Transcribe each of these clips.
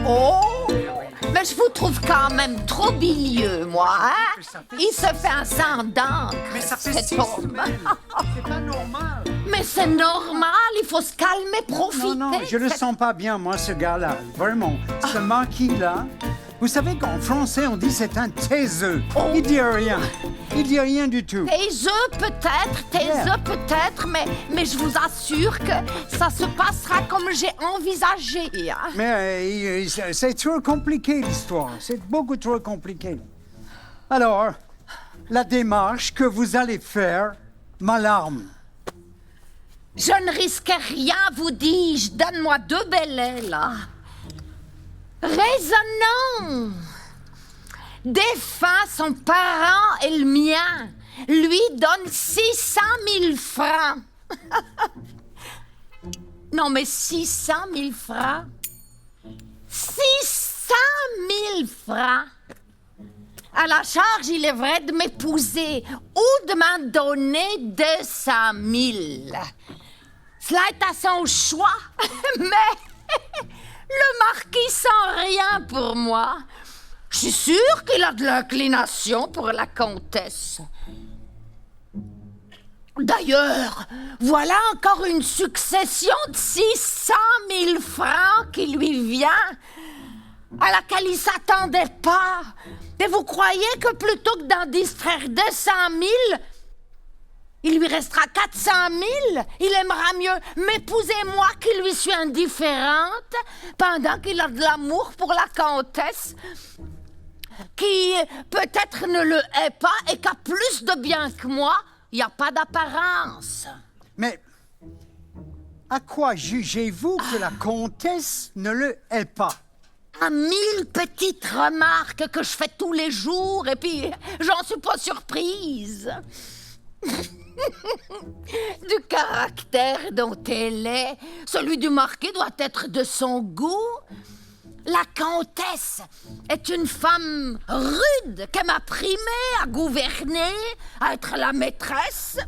Oh, mais je vous trouve quand même trop bilieux, moi, hein? Il se fait un sang d'encre. Mais ça fait cet 6 homme. semaines. C'est pas normal. Mais c'est normal, il faut se calmer, profiter. Non, je le sens pas bien, moi, ce gars-là. Vraiment. Ce marquis-là, vous savez qu'en français, on dit c'est un taiseux. Oh. Il dit rien. Il dit rien du tout. Tes œufs peut-être, mais je vous assure que ça se passera comme j'ai envisagé. Hein? Mais c'est trop compliqué, l'histoire. C'est beaucoup trop compliqué. Alors, la démarche que vous allez faire m'alarme. Je ne risque rien, vous dis-je. Donne-moi 2 bellets, là. Raisonnons. Défunt son parent et le mien. Lui donne 600 000 francs. Non, mais 600 000 francs. 600 000 francs. À la charge, il est vrai, de m'épouser ou de m'en donner 200 000. Cela est à son choix, mais le marquis sent rien pour moi. Je suis sûre qu'il a de l'inclination pour la comtesse. D'ailleurs, voilà encore une succession de 600 000 francs qui lui vient, à laquelle il ne s'attendait pas. Et vous croyez que plutôt que d'en distraire 200 000, il lui restera 400 000? Il aimera mieux m'épouser moi qui lui suis indifférente, pendant qu'il a de l'amour pour la comtesse, qui peut-être ne le hait pas et qui a plus de bien que moi. Il n'y a pas d'apparence. Mais à quoi jugez-vous que la comtesse ne le hait pas? À 1000 petites remarques que je fais tous les jours, et puis j'en suis pas surprise. Du caractère dont elle est, celui du marquis doit être de son goût. La comtesse est une femme rude qui m'a primée à gouverner, à être la maîtresse.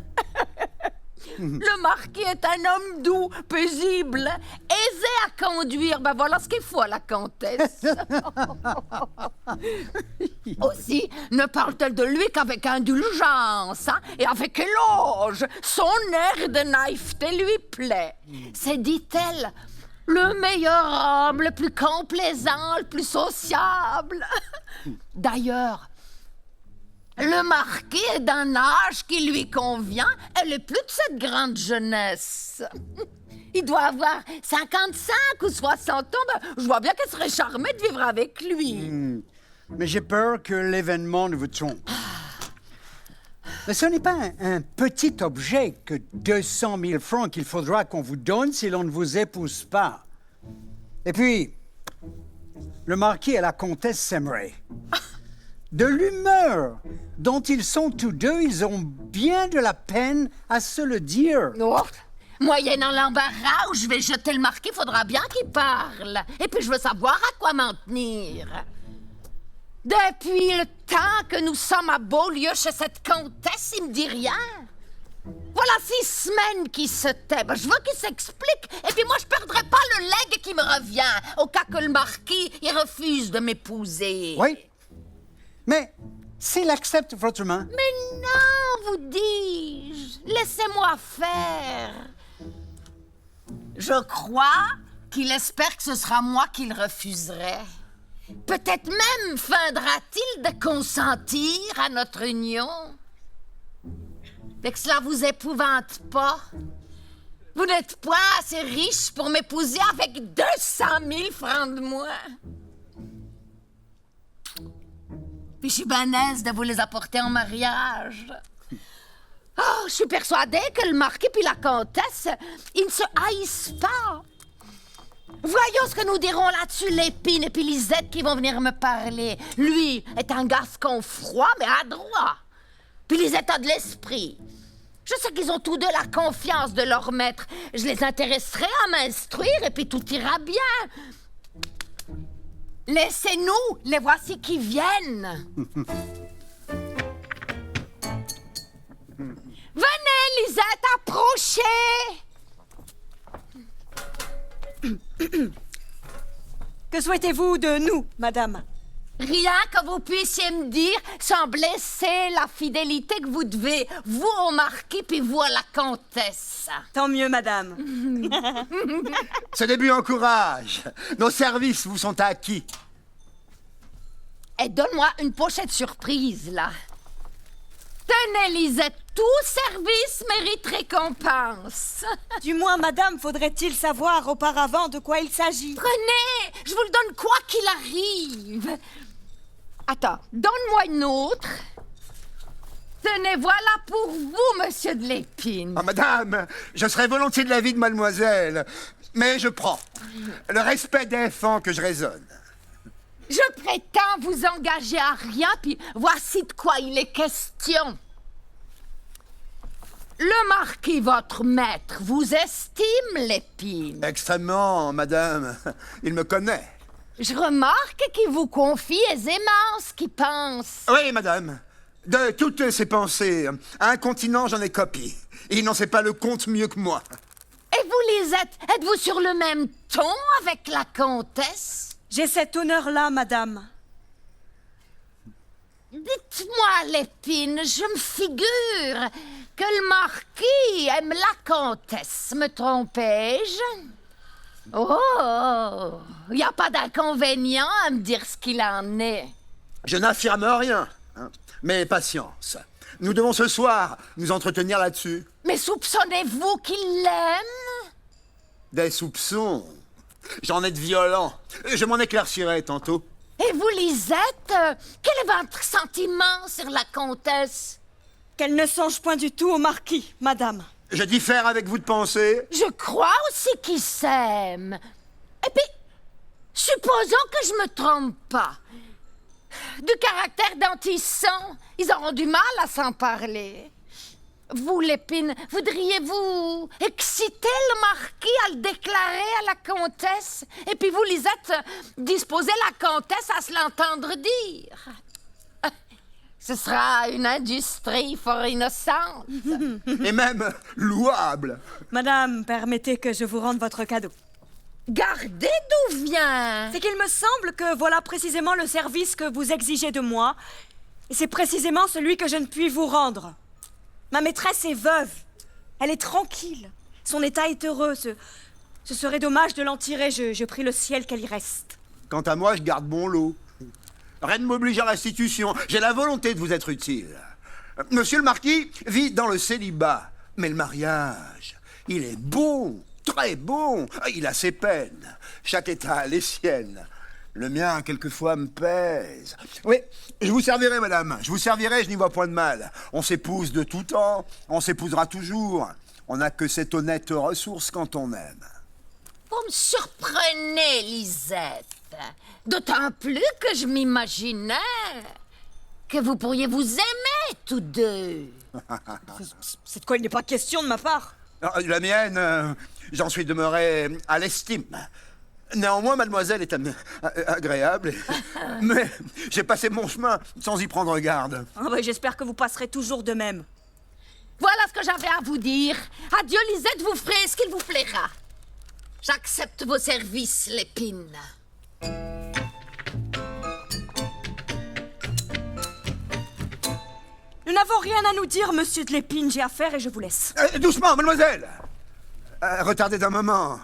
Le marquis est un homme doux, paisible, aisé à conduire. Ben voilà ce qu'il faut à la comtesse. Aussi, ne parle-t-elle de lui qu'avec indulgence, hein, et avec éloge. Son air de naïveté lui plaît. C'est, dit-elle, le meilleur homme, le plus complaisant, le plus sociable. D'ailleurs, le marquis est d'un âge qui lui convient. Elle est plus de cette grande jeunesse. Il doit avoir 55 ou 60 ans. Ben, je vois bien qu'elle serait charmée de vivre avec lui. Mais j'ai peur que l'événement ne vous trompe. Mais ce n'est pas un petit objet que 200 000 francs qu'il faudra qu'on vous donne si l'on ne vous épouse pas. Et puis, le marquis et la comtesse s'aimeraient. De l'humeur dont ils sont tous deux, ils ont bien de la peine à se le dire. Oh, moyennant l'embarras où je vais jeter le marquis, faudra bien qu'il parle. Et puis je veux savoir à quoi m'en tenir. Depuis le temps que nous sommes à Beaulieu chez cette comtesse, il me dit rien. Voilà 6 semaines qu'il se tait. Ben, je veux qu'il s'explique. Et puis moi, je perdrai pas le legs qui me revient, au cas que le marquis, il refuse de m'épouser. Oui. Mais s'il accepte votre main... Mais non, vous dis-je. Laissez-moi faire. Je crois qu'il espère que ce sera moi qui le refuserai. Peut-être même feindra-t-il de consentir à notre union. Mais que cela vous épouvante pas. Vous n'êtes pas assez riche pour m'épouser avec 200 000 francs de moins. Puis je suis bien aise de vous les apporter en mariage. Oh, je suis persuadée que le marquis puis la comtesse, ils ne se haïssent pas. Voyons ce que nous dirons là-dessus Lépine et puis Lisette qui vont venir me parler. Lui est un gascon froid mais adroit. Puis Lisette a de l'esprit. Je sais qu'ils ont tous deux la confiance de leur maître. Je les intéresserai à m'instruire et puis tout ira bien. Laissez-nous, les voici qui viennent. Venez, Lisette, approchez. Que souhaitez-vous de nous, madame? Rien que vous puissiez me dire sans blesser la fidélité que vous devez, vous au marquis puis vous à la comtesse. Tant mieux, madame. Ce début encourage. Nos services vous sont acquis. Et donne-moi une pochette surprise, là. Tenez, Lisette, tout service mérite récompense. Du moins, madame, faudrait-il savoir auparavant de quoi il s'agit? Prenez, je vous le donne quoi qu'il arrive. Attends, donne-moi une autre. Tenez, voilà pour vous, monsieur de Lépine. Ah, madame, je serais volontiers de l'avis de mademoiselle, mais je prends. Le respect défend que je raisonne. Je prétends vous engager à rien, puis voici de quoi il est question. Le marquis, votre maître, vous estime, Lépine? Extrêmement, madame. Il me connaît. Je remarque qu'il vous confie aisément ce qu'il pense. Oui, madame. De toutes ses pensées, incontinent, j'en ai copié. Il n'en sait pas le compte mieux que moi. Et vous, Lisette, êtes-vous sur le même ton avec la comtesse? J'ai cet honneur-là, madame. Dites-moi, Lépine, je me figure que le marquis aime la comtesse. Me trompais-je? Oh, il n'y a pas d'inconvénient à me dire ce qu'il en est. Je n'affirme rien, hein, mais patience. Nous devons ce soir nous entretenir là-dessus. Mais soupçonnez-vous qu'il l'aime? Des soupçons. J'en ai de violents. Je m'en éclaircirai tantôt. Et vous, Lisette, quel est votre sentiment sur la comtesse? Qu'elle ne songe point du tout au marquis, madame. Je diffère avec vous de pensée. Je crois aussi qu'ils s'aiment. Et puis, supposons que je me trompe pas. Du caractère dont ils sont, ils auront du mal à s'en parler. Vous, Lépine, voudriez-vous exciter le marquis à le déclarer à la comtesse? Et puis vous, Lisette, disposer la comtesse à se l'entendre dire? Ce sera une industrie fort innocente. Et même louable. Madame, permettez que je vous rende votre cadeau. Gardez d'où vient. C'est qu'il me semble que voilà précisément le service que vous exigez de moi. Et c'est précisément celui que je ne puis vous rendre. Ma maîtresse est veuve. Elle est tranquille. Son état est heureux. Ce serait dommage de l'en tirer. Je prie le ciel qu'elle y reste. Quant à moi, je garde mon lot. Rien ne m'oblige à restitution. J'ai la volonté de vous être utile. Monsieur le marquis vit dans le célibat. Mais le mariage, il est bon, très bon. Il a ses peines. Chaque état a les siennes. Le mien, quelquefois, me pèse. Oui, je vous servirai, madame. Je vous servirai, je n'y vois point de mal. On s'épouse de tout temps, on s'épousera toujours. On n'a que cette honnête ressource quand on aime. Vous me surprenez, Lisette. D'autant plus que je m'imaginais que vous pourriez vous aimer tous deux. C'est de quoi il n'est pas question de ma part. La mienne, j'en suis demeuré à l'estime. Néanmoins, mademoiselle est agréable, mais j'ai passé mon chemin sans y prendre garde. J'espère que vous passerez toujours de même. Voilà ce que j'avais à vous dire. Adieu, Lisette, vous ferez ce qu'il vous plaira. J'accepte vos services, Lépine. Nous n'avons rien à nous dire, monsieur de Lépine. J'ai affaire et je vous laisse. Doucement, mademoiselle. Retardez d'un moment.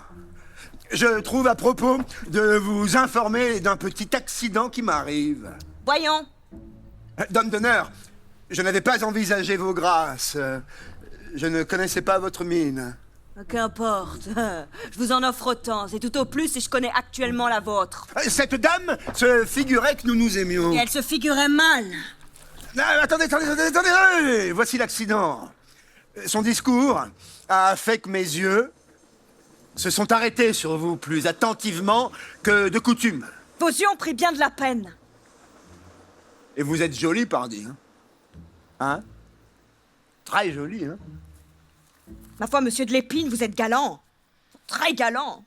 Je trouve à propos de vous informer d'un petit accident qui m'arrive. Voyons. Dame d'honneur, je n'avais pas envisagé vos grâces. Je ne connaissais pas votre mine. Qu'importe. Je vous en offre autant. C'est tout au plus si je connais actuellement la vôtre. Cette dame se figurait que nous nous aimions. Et elle se figurait mal. Attendez. Voici l'accident. Son discours a fait que mes yeux se sont arrêtés sur vous plus attentivement que de coutume. Vos yeux ont pris bien de la peine. Et vous êtes jolie, pardi. Hein? Très jolie, hein? Ma foi, monsieur de l'Épine, vous êtes galant. Très galant.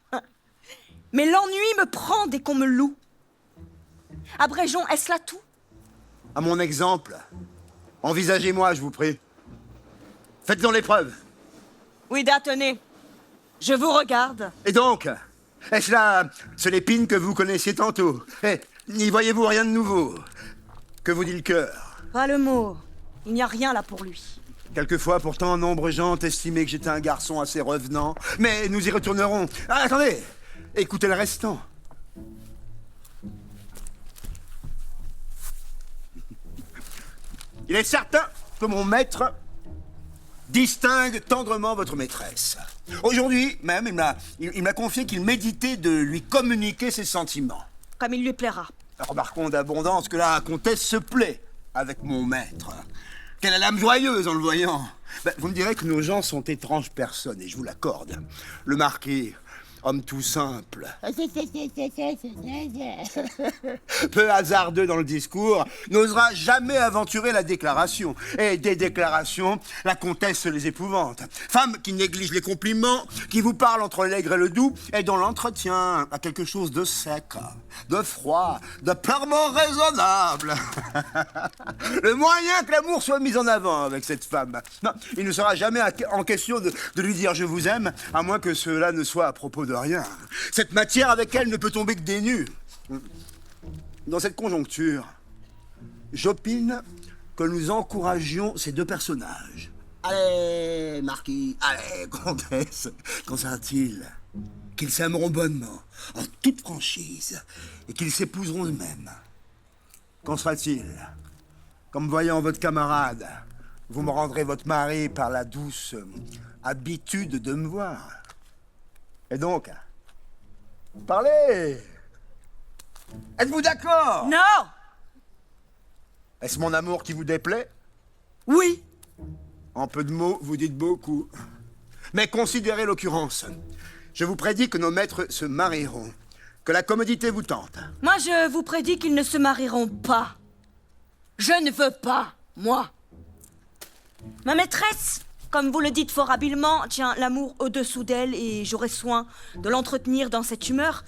Mais l'ennui me prend dès qu'on me loue. Abrégeons, est-ce là tout? À mon exemple, envisagez-moi, je vous prie. Faites-en l'épreuve. Oui, tenez. Je vous regarde. Et donc, est-ce là ce Lépine que vous connaissiez tantôt? N'y voyez-vous rien de nouveau? Que vous dit le cœur? Pas le mot. Il n'y a rien là pour lui. Quelquefois, pourtant, nombre de gens ont estimé que j'étais un garçon assez revenant. Mais nous y retournerons. Ah, attendez! Écoutez le restant. Il est certain que mon maître distingue tendrement votre maîtresse. Aujourd'hui même, il m'a confié qu'il méditait de lui communiquer ses sentiments. Comme il lui plaira. Remarquons d'abondance que la comtesse se plaît avec mon maître. Qu'elle a l'âme joyeuse en le voyant. Vous me direz que nos gens sont étranges personnes, et je vous l'accorde. Le marquis, homme tout simple, peu hasardeux dans le discours, n'osera jamais aventurer la déclaration. Et des déclarations, la comtesse les épouvante. Femme qui néglige les compliments, qui vous parle entre l'aigre et le doux, et dont l'entretien a quelque chose de sec, de froid, de purement raisonnable. Le moyen que l'amour soit mis en avant avec cette femme. Non, il ne sera jamais en question de lui dire « je vous aime », à moins que cela ne soit à propos de rien. Cette matière avec elle ne peut tomber que des nus. Dans cette conjoncture, j'opine que nous encouragions ces deux personnages. Allez, marquis, allez, comtesse, qu'en sera-t-il? Qu'ils s'aimeront bonnement, en toute franchise, et qu'ils s'épouseront eux-mêmes. Qu'en sera-t-il? Comme voyant votre camarade, vous me rendrez votre mari par la douce habitude de me voir. Et donc, parlez! Êtes-vous d'accord? Non! Est-ce mon amour qui vous déplaît? Oui. En peu de mots, vous dites beaucoup. Mais considérez l'occurrence. Je vous prédis que nos maîtres se marieront, que la commodité vous tente. Moi, je vous prédis qu'ils ne se marieront pas. Je ne veux pas, moi. Ma maîtresse, comme vous le dites fort habilement, tient l'amour au-dessous d'elle et j'aurai soin de l'entretenir dans cette humeur,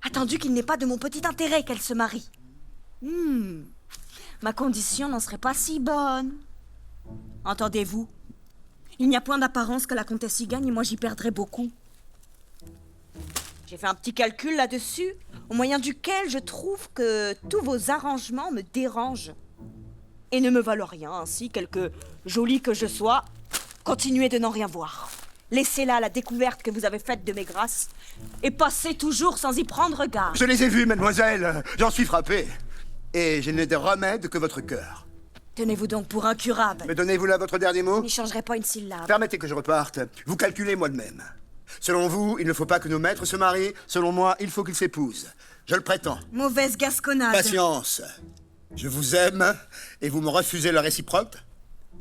attendu qu'il n'est pas de mon petit intérêt qu'elle se marie. Ma condition n'en serait pas si bonne. Entendez-vous? Il n'y a point d'apparence que la comtesse y gagne et moi j'y perdrais beaucoup. J'ai fait un petit calcul là-dessus, au moyen duquel je trouve que tous vos arrangements me dérangent et ne me valent rien. Ainsi, quelque jolie que je sois, continuez de n'en rien voir. Laissez là la découverte que vous avez faite de mes grâces et passez toujours sans y prendre garde. Je les ai vus, mademoiselle. J'en suis frappé. Et je n'ai de remède que votre cœur. Tenez-vous donc pour incurable. Me donnez-vous là votre dernier mot? Je n'y changerai pas une syllabe. Permettez que je reparte. Vous calculez moi de même. Selon vous, il ne faut pas que nos maîtres se marient. Selon moi, il faut qu'ils s'épousent. Je le prétends. Mauvaise gasconnade. Patience. Je vous aime et vous me refusez le réciproque.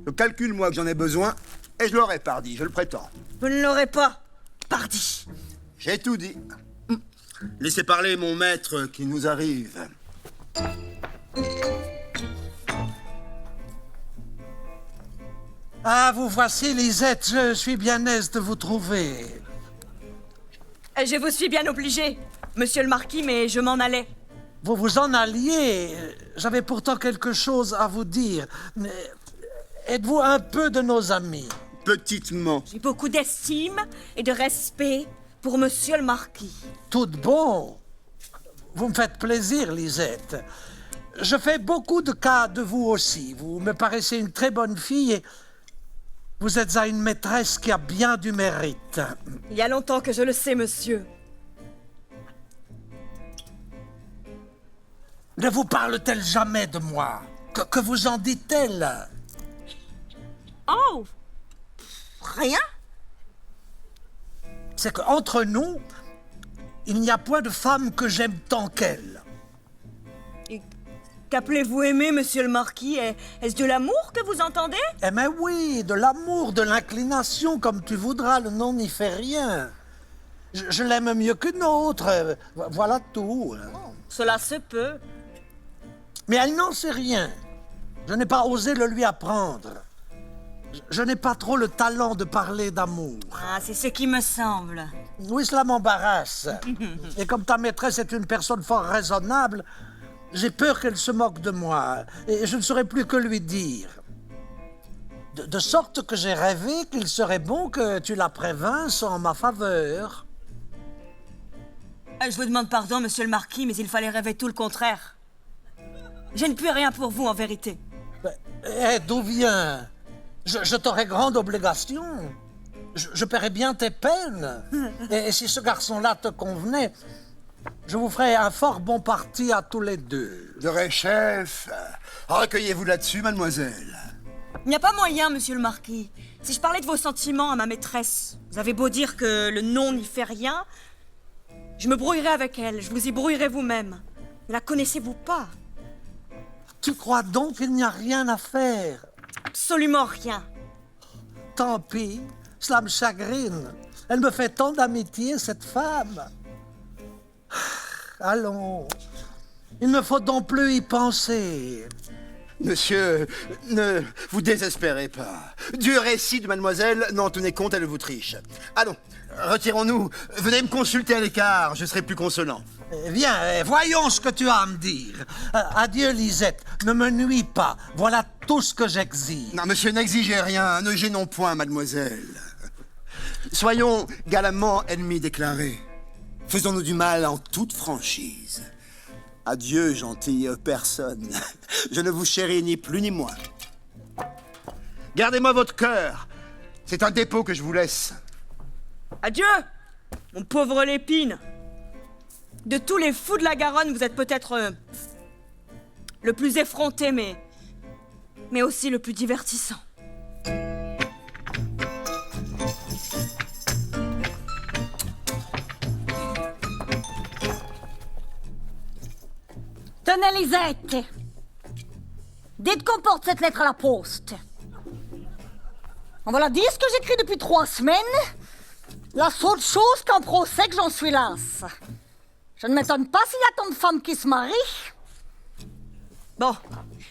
Je calcule, moi, que j'en ai besoin et je l'aurai, pardi, je le prétends. Vous ne l'aurez pas, pardi. J'ai tout dit. Laissez parler mon maître qui nous arrive. Ah, vous voici, Lisette, je suis bien aise de vous trouver. Je vous suis bien obligé, monsieur le marquis, mais je m'en allais. Vous vous en alliez. J'avais pourtant quelque chose à vous dire. Mais êtes-vous un peu de nos amis? Petitement. J'ai beaucoup d'estime et de respect pour monsieur le marquis. Tout de bon. Vous me faites plaisir, Lisette. Je fais beaucoup de cas de vous aussi. Vous me paraissez une très bonne fille et vous êtes à une maîtresse qui a bien du mérite. Il y a longtemps que je le sais, monsieur. Ne vous parle-t-elle jamais de moi? Que vous en dit-elle? Oh! Rien? C'est qu'entre nous, il n'y a point de femme que j'aime tant qu'elle. Et qu'appelez-vous aimer, monsieur le marquis? Est-ce de l'amour que vous entendez? Eh bien oui, de l'amour, de l'inclination, comme tu voudras, le nom n'y fait rien. Je l'aime mieux qu'une autre. Voilà tout. Cela se peut. Mais elle n'en sait rien. Je n'ai pas osé le lui apprendre. Je n'ai pas trop le talent de parler d'amour. Ah, c'est ce qui me semble. Oui, cela m'embarrasse. Et comme ta maîtresse est une personne fort raisonnable, j'ai peur qu'elle se moque de moi. Et je ne saurais plus que lui dire. De sorte que j'ai rêvé qu'il serait bon que tu la prévinsses en ma faveur. Je vous demande pardon, monsieur le marquis, mais il fallait rêver tout le contraire. Je ne puis rien pour vous, en vérité. D'où vient? Je t'aurais grande obligation. Je paierais bien tes peines. Et si ce garçon-là te convenait, je vous ferais un fort bon parti à tous les deux. De vrai, chef. Recueillez-vous là-dessus, mademoiselle. Il n'y a pas moyen, monsieur le marquis. Si je parlais de vos sentiments à ma maîtresse, vous avez beau dire que le nom n'y fait rien, je me brouillerai avec elle, je vous y brouillerai vous-même. Ne la connaissez-vous pas? Tu crois donc qu'il n'y a rien à faire? Absolument rien. Tant pis, cela me chagrine. Elle me fait tant d'amitié, cette femme. Allons, il ne faut donc plus y penser. Monsieur, ne vous désespérez pas. Du récit de mademoiselle n'en tenez compte, elle vous triche. Allons, retirons-nous. Venez me consulter à l'écart, je serai plus consolant. Viens, voyons ce que tu as à me dire. Adieu, Lisette, ne me nuis pas. Voilà tout ce que j'exige. Non, monsieur, n'exigez rien, ne gênons point, mademoiselle. Soyons galamment ennemis déclarés. Faisons-nous du mal en toute franchise. Adieu, gentille personne. Je ne vous chéris ni plus ni moins. Gardez-moi votre cœur. C'est un dépôt que je vous laisse. Adieu, mon pauvre Lépine. De tous les fous de la Garonne, vous êtes peut-être le plus effronté, mais aussi le plus divertissant. Tenez, Lisette. Dites qu'on porte cette lettre à la poste. En voilà 10 que j'écris depuis 3 semaines. La seule chose qu'en procès que j'en suis lasse. Je ne m'étonne pas s'il y a tant de femmes qui se marient. Bon,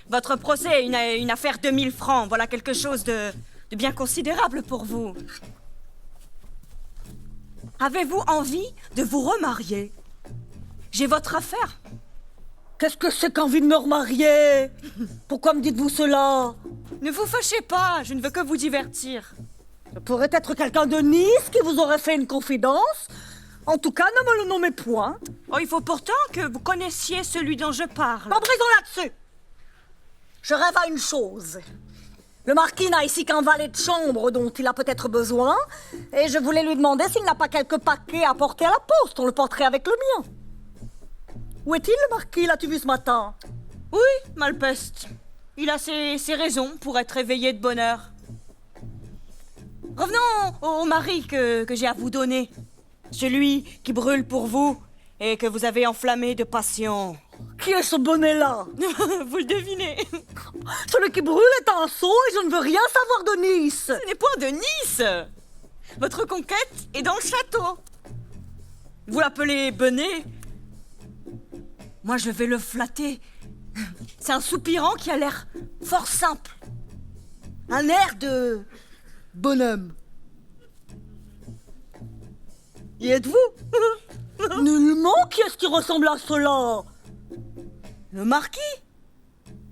votre procès est une affaire de 1000 francs. Voilà quelque chose de bien considérable pour vous. Avez-vous envie de vous remarier? J'ai votre affaire. Qu'est-ce que c'est qu'envie de me remarier? Pourquoi me dites-vous cela? Ne vous fâchez pas, je ne veux que vous divertir. Je pourrais être quelqu'un de Nice qui vous aurait fait une confidence. En tout cas, ne me le nommez point. Oh, il faut pourtant que vous connaissiez celui dont je parle. Pas brisons là-dessus. Je rêve à une chose. Le marquis n'a ici qu'un valet de chambre dont il a peut-être besoin, et je voulais lui demander s'il n'a pas quelques paquets à porter à la poste. On le porterait avec le mien. Où est-il, le marquis? L'as-tu vu ce matin? Oui, Malpeste. Il a ses raisons pour être éveillé de bonne heure. Revenons au mari que j'ai à vous donner. Celui qui brûle pour vous et que vous avez enflammé de passion. Qui est ce bonnet-là? Vous le devinez. Celui qui brûle est un sot et je ne veux rien savoir de Nice. Ce n'est point de Nice. Votre conquête est dans le château. Vous l'appelez Benet. Moi, je vais le flatter. C'est un soupirant qui a l'air fort simple. Un air de bonhomme. Y êtes-vous? Nullement. Qui est-ce qui ressemble à cela? Le marquis?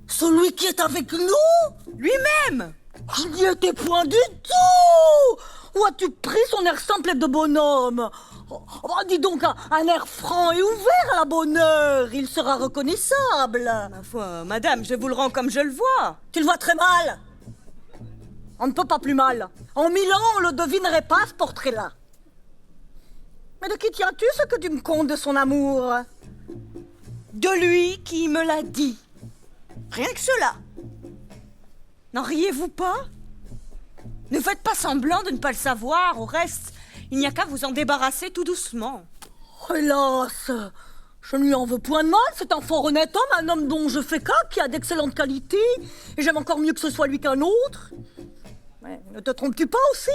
Celui qui est avec nous? Lui-même. Je n'y étais point du tout. Où as-tu pris son air simple et de bonhomme? Oh, dis donc, un air franc et ouvert à la bonne heure. Il sera reconnaissable. Ma foi, madame, je vous le rends comme je le vois. Tu le vois très mal. On ne peut pas plus mal. En 1000 ans, on le devinerait pas, ce portrait-là. Mais de qui tiens-tu ce que tu me contes de son amour? De lui qui me l'a dit. Rien que cela. N'en riez-vous pas? Ne faites pas semblant de ne pas le savoir. Au reste, il n'y a qu'à vous en débarrasser tout doucement. Hélas, je ne lui en veux point de mal. C'est un fort honnête homme, un homme dont je fais cas, qui a d'excellentes qualités. Et j'aime encore mieux que ce soit lui qu'un autre. Mais ne te trompes-tu pas aussi?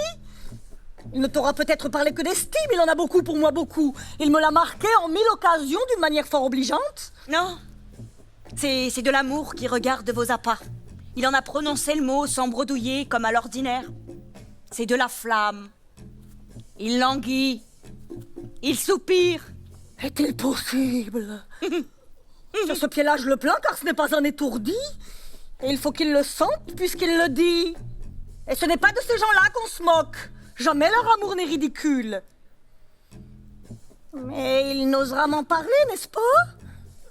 Il ne t'aura peut-être parlé que d'estime, il en a beaucoup pour moi, beaucoup. Il me l'a marqué en 1000 occasions d'une manière fort obligeante. Non, c'est de l'amour qui regarde vos appâts. Il en a prononcé le mot sans bredouiller comme à l'ordinaire. C'est de la flamme. Il languit. Il soupire. Est-il possible? Sur ce pied-là, je le plains car ce n'est pas un étourdi. Et il faut qu'il le sente puisqu'il le dit. Et ce n'est pas de ces gens-là qu'on se moque. Jamais leur amour n'est ridicule. Mais il n'osera m'en parler, n'est-ce pas?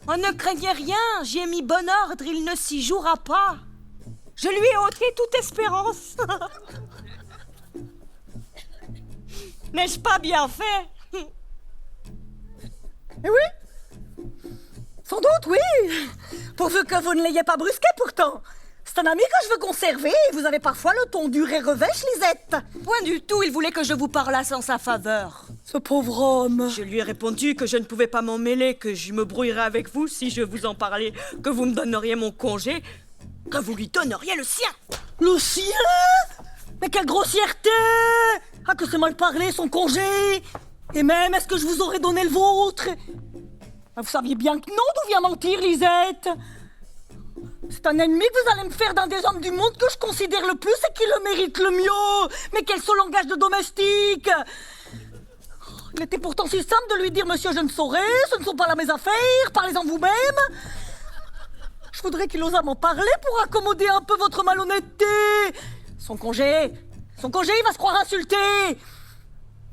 Oh, ne craignez rien, j'y ai mis bon ordre, il ne s'y jouera pas. Je lui ai ôté toute espérance. N'ai-je pas bien fait? Eh oui, sans doute, oui. Pourvu que vous ne l'ayez pas brusqué, pourtant. C'est un ami que je veux conserver et vous avez parfois le ton dur et revêche, Lisette. Point du tout, il voulait que je vous parlasse en sa faveur. Ce pauvre homme. Je lui ai répondu que je ne pouvais pas m'en mêler, que je me brouillerais avec vous si je vous en parlais, que vous me donneriez mon congé, que vous lui donneriez le sien. Le sien? Mais quelle grossièreté! Ah, que c'est mal parlé, son congé! Et même, est-ce que je vous aurais donné le vôtre? Vous saviez bien que non, d'où vient mentir, Lisette? C'est un ennemi que vous allez me faire d'un des hommes du monde que je considère le plus et qui le mérite le mieux. Mais quel ce langage de domestique! Il était pourtant si simple de lui dire « Monsieur, je ne saurais, ce ne sont pas là mes affaires, parlez-en vous-même ». Je voudrais qu'il osât m'en parler pour accommoder un peu votre malhonnêteté. Son congé, il va se croire insulté.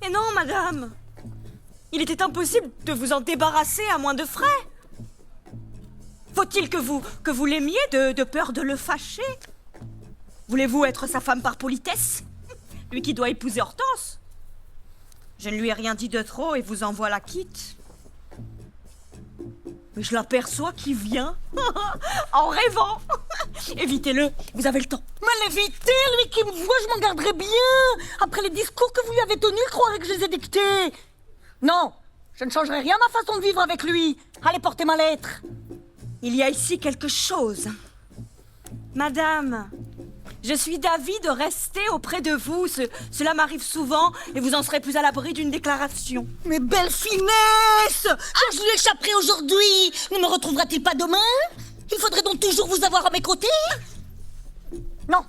Et non, madame. Il était impossible de vous en débarrasser à moins de frais. Faut-il que vous l'aimiez de peur de le fâcher? Voulez-vous être sa femme par politesse? Lui qui doit épouser Hortense? Je ne lui ai rien dit de trop et vous envoie la quitte. Mais je l'aperçois qui vient, en rêvant. Évitez-le, vous avez le temps. Mais l'éviter, lui qui me voit, je m'en garderai bien. Après les discours que vous lui avez tenus, il croirait que je les ai dictés. Non, je ne changerai rien à ma façon de vivre avec lui. Allez porter ma lettre. Il y a ici quelque chose. Madame, je suis d'avis de rester auprès de vous. Cela m'arrive souvent et vous en serez plus à l'abri d'une déclaration. Mais belle finesse! Quand je lui échapperai aujourd'hui, ne me retrouvera-t-il pas demain? Il faudrait donc toujours vous avoir à mes côtés? Non.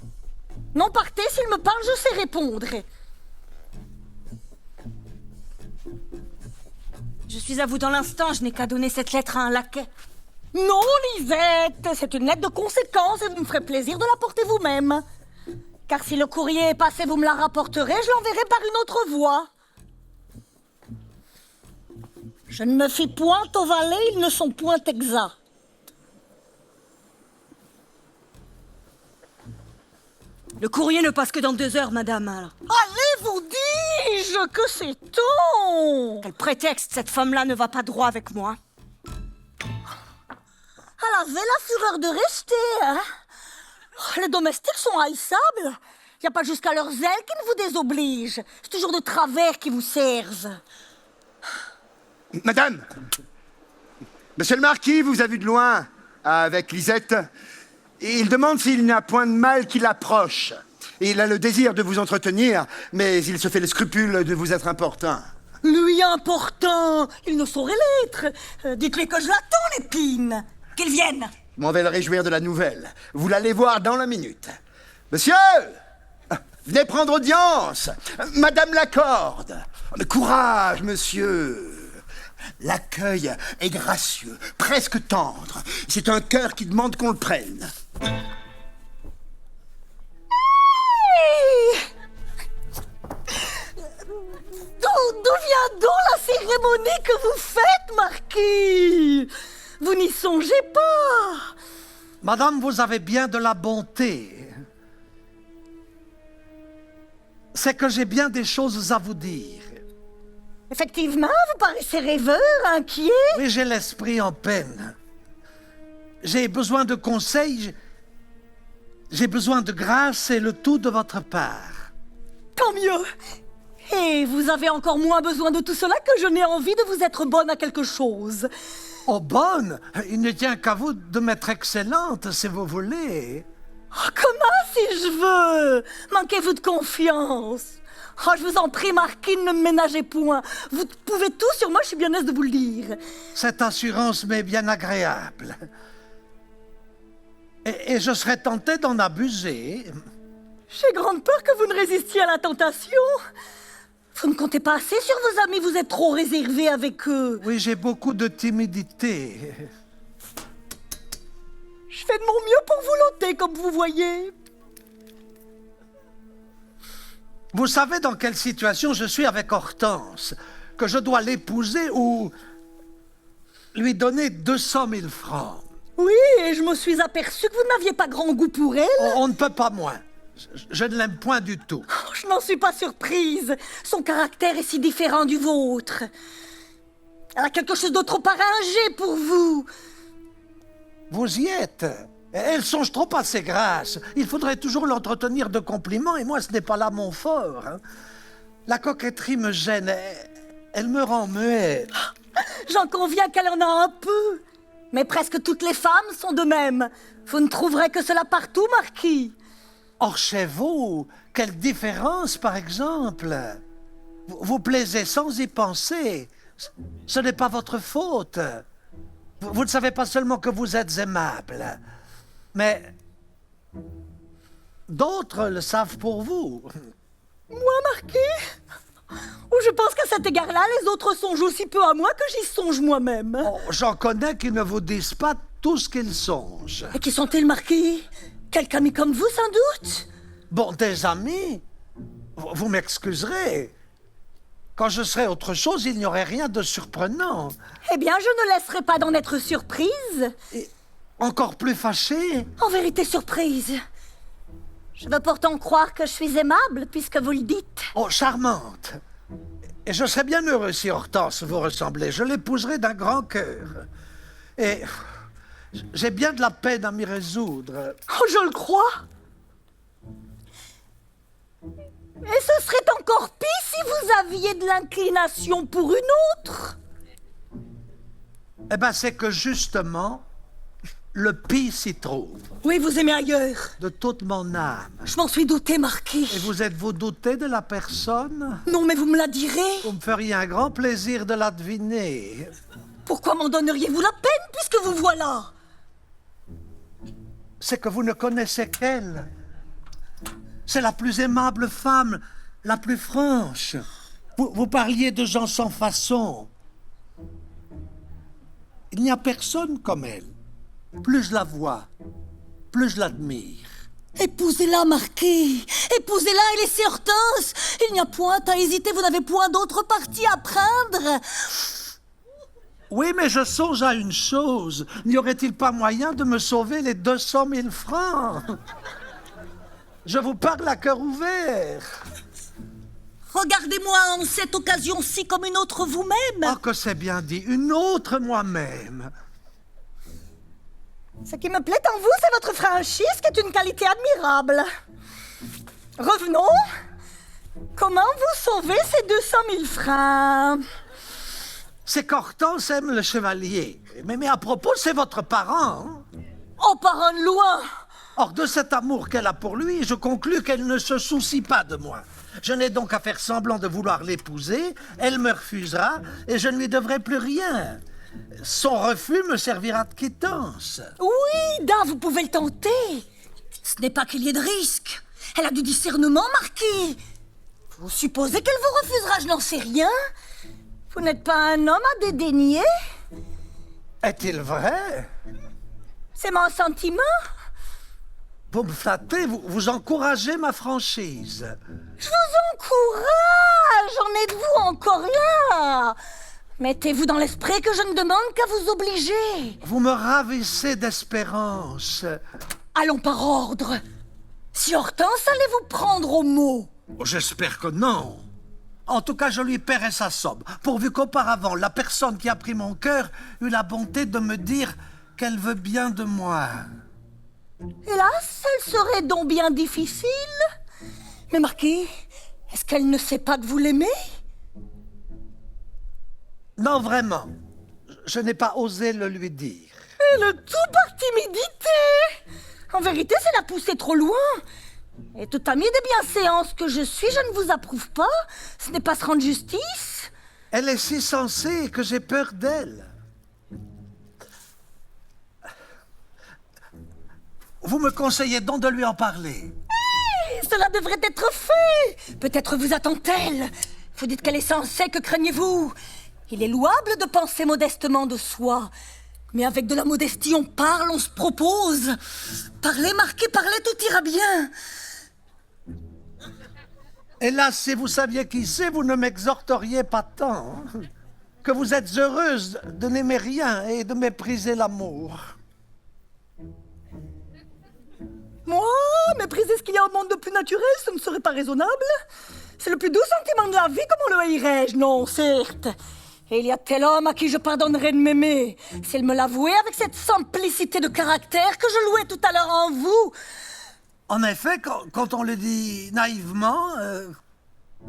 Non, partez, s'il me parle, je sais répondre. Je suis à vous dans l'instant, je n'ai qu'à donner cette lettre à un laquais. Non, Lisette, c'est une lettre de conséquence et vous me ferez plaisir de la porter vous-même. Car si le courrier est passé, vous me la rapporterez, je l'enverrai par une autre voie. Je ne me fie point aux valets, ils ne sont point exacts. Le courrier ne passe que dans 2 heures, madame. Allez, vous dis-je, que c'est-on? Quel prétexte, cette femme-là ne va pas droit avec moi. Elle avait la fureur de rester, hein? Les domestiques sont haïssables. Il n'y a pas jusqu'à leurs ailes qui ne vous désobligent. C'est toujours de travers qui vous servent. Madame, monsieur le marquis vous a vu de loin avec Lisette. Il demande s'il n'y a point de mal qui l'approche. Il a le désir de vous entretenir, mais il se fait le scrupule de vous être importun. Lui important, il ne saurait l'être. Dites-lui que je l'attends, l'épine. Qu'il vienne. Je m'en vais le réjouir de la nouvelle. Vous l'allez voir dans la minute. Monsieur, venez prendre audience. Madame l'accorde. Mais courage, monsieur. L'accueil est gracieux, presque tendre. C'est un cœur qui demande qu'on le prenne. D'où vient donc la cérémonie que vous faites, marquis? Vous n'y songez pas? Madame, vous avez bien de la bonté. C'est que j'ai bien des choses à vous dire. Effectivement, vous paraissez rêveur, inquiet. Oui, j'ai l'esprit en peine. J'ai besoin de conseils, j'ai besoin de grâce et le tout de votre part. Tant mieux. Et vous avez encore moins besoin de tout cela que je n'ai envie de vous être bonne à quelque chose. Oh, bonne! Il ne tient qu'à vous de m'être excellente, si vous voulez. Oh, comment si je veux? Manquez-vous de confiance? Oh, je vous en prie, Marquis, ne me ménagez point. Vous pouvez tout sur moi, je suis bien aise de vous le dire. Cette assurance m'est bien agréable. Et je serais tenté d'en abuser. J'ai grande peur que vous ne résistiez à la tentation. Vous ne comptez pas assez sur vos amis, vous êtes trop réservé avec eux. Oui, j'ai beaucoup de timidité. Je fais de mon mieux pour vous l'ôter, comme vous voyez. Vous savez dans quelle situation je suis avec Hortense? Que je dois l'épouser ou lui donner 200 000 francs. Oui, et je me suis aperçue que vous n'aviez pas grand goût pour elle. On ne peut pas moins. Je ne l'aime point du tout. Oh, je n'en suis pas surprise. Son caractère est si différent du vôtre. Elle a quelque chose de trop arrangé pour vous. Vous y êtes. Elle songe trop à ses grâces. Il faudrait toujours l'entretenir de compliments, et moi, ce n'est pas là mon fort. Hein. La coquetterie me gêne. Elle me rend muette. J'en conviens qu'elle en a un peu. Mais presque toutes les femmes sont de même. Vous ne trouverez que cela partout, Marquis. Or, chez vous, quelle différence, par exemple. Vous plaisez sans y penser. Ce n'est pas votre faute. Vous ne savez pas seulement que vous êtes aimable, mais d'autres le savent pour vous. Moi, Marquis? Ou je pense qu'à cet égard-là, les autres songent aussi peu à moi que j'y songe moi-même. Oh, j'en connais qui ne vous disent pas tout ce qu'ils songent. Et qui sont-ils, Marquis? Quelques amis comme vous, sans doute? Bon, des amis? Vous m'excuserez. Quand je serais autre chose, il n'y aurait rien de surprenant. Eh bien, je ne laisserai pas d'en être surprise. Et encore plus fâché? En vérité, surprise. Je veux pourtant croire que je suis aimable, puisque vous le dites. Oh, charmante. Et je serais bien heureux si Hortense vous ressemblait. Je l'épouserais d'un grand cœur. Et j'ai bien de la peine à m'y résoudre. Oh, je le crois. Et ce serait encore pire si vous aviez de l'inclination pour une autre. Eh bien, c'est que justement, le pis s'y trouve. Oui, vous aimez ailleurs. De toute mon âme. Je m'en suis douté, Marquis. Et vous êtes-vous douté de la personne? Non, mais vous me la direz. Vous me feriez un grand plaisir de la deviner. Pourquoi m'en donneriez-vous la peine, puisque vous voilà? C'est que vous ne connaissez qu'elle. C'est la plus aimable femme, la plus franche. Vous parliez de gens sans façon. Il n'y a personne comme elle. Plus je la vois, plus je l'admire. Épousez-la, Marquis. Épousez-la et laissez Hortense. Il n'y a point à hésiter, vous n'avez point d'autre parti à prendre. Oui, mais je songe à une chose. N'y aurait-il pas moyen de me sauver les 200 000 francs? Je vous parle à cœur ouvert. Regardez-moi en cette occasion-ci comme une autre vous-même. Oh, que c'est bien dit, une autre moi-même. Ce qui me plaît en vous, c'est votre franchise, qui est une qualité admirable. Revenons. Comment vous sauvez ces 200 000 francs? C'est qu'Hortense aime le chevalier. Mais à propos, c'est votre parent. Hein? Oh, parent de loin. Or, de cet amour qu'elle a pour lui, je conclus qu'elle ne se soucie pas de moi. Je n'ai donc qu'à faire semblant de vouloir l'épouser, elle me refusera, et je ne lui devrai plus rien. Son refus me servira de quittance. Oui, vous pouvez le tenter. Ce n'est pas qu'il y ait de risque. Elle a du discernement, Marquis. Vous supposez qu'elle vous refusera, je n'en sais rien. Vous n'êtes pas un homme à dédaigner. Est-il vrai? C'est mon sentiment. Vous me flattez, vous encouragez ma franchise. Je vous encourage. J'en ai de vous encore là. Mettez-vous dans l'esprit que je ne demande qu'à vous obliger. Vous me ravissez d'espérance. Allons par ordre. Si Hortense allait vous prendre au mot. J'espère que non. En tout cas, je lui paierai sa somme, pourvu qu'auparavant, la personne qui a pris mon cœur eut la bonté de me dire qu'elle veut bien de moi. Hélas, elle serait donc bien difficile. Mais Marquis, est-ce qu'elle ne sait pas que vous l'aimez? Non, vraiment. Je n'ai pas osé le lui dire. Et le tout par timidité. En vérité, c'est la pousser trop loin. Et tout ami des bienséances que je suis, je ne vous approuve pas. Ce n'est pas se rendre justice. Elle est si sensée que j'ai peur d'elle. Vous me conseillez donc de lui en parler. Cela devrait être fait. Peut-être vous attend-elle. Vous dites qu'elle est sensée, que craignez-vous? Il est louable de penser modestement de soi. Mais avec de la modestie, on parle, on se propose. Parlez, Marquis, parlez, tout ira bien. Hélas, si vous saviez qui c'est, vous ne m'exhorteriez pas tant. Que vous êtes heureuse de n'aimer rien et de mépriser l'amour. Moi, mépriser ce qu'il y a au monde de plus naturel, ce ne serait pas raisonnable. C'est le plus doux sentiment de la vie, comment le haïrais-je? Non, certes. Et il y a tel homme à qui je pardonnerais de m'aimer, s'il me l'avouait avec cette simplicité de caractère que je louais tout à l'heure en vous. En effet, quand on le dit naïvement,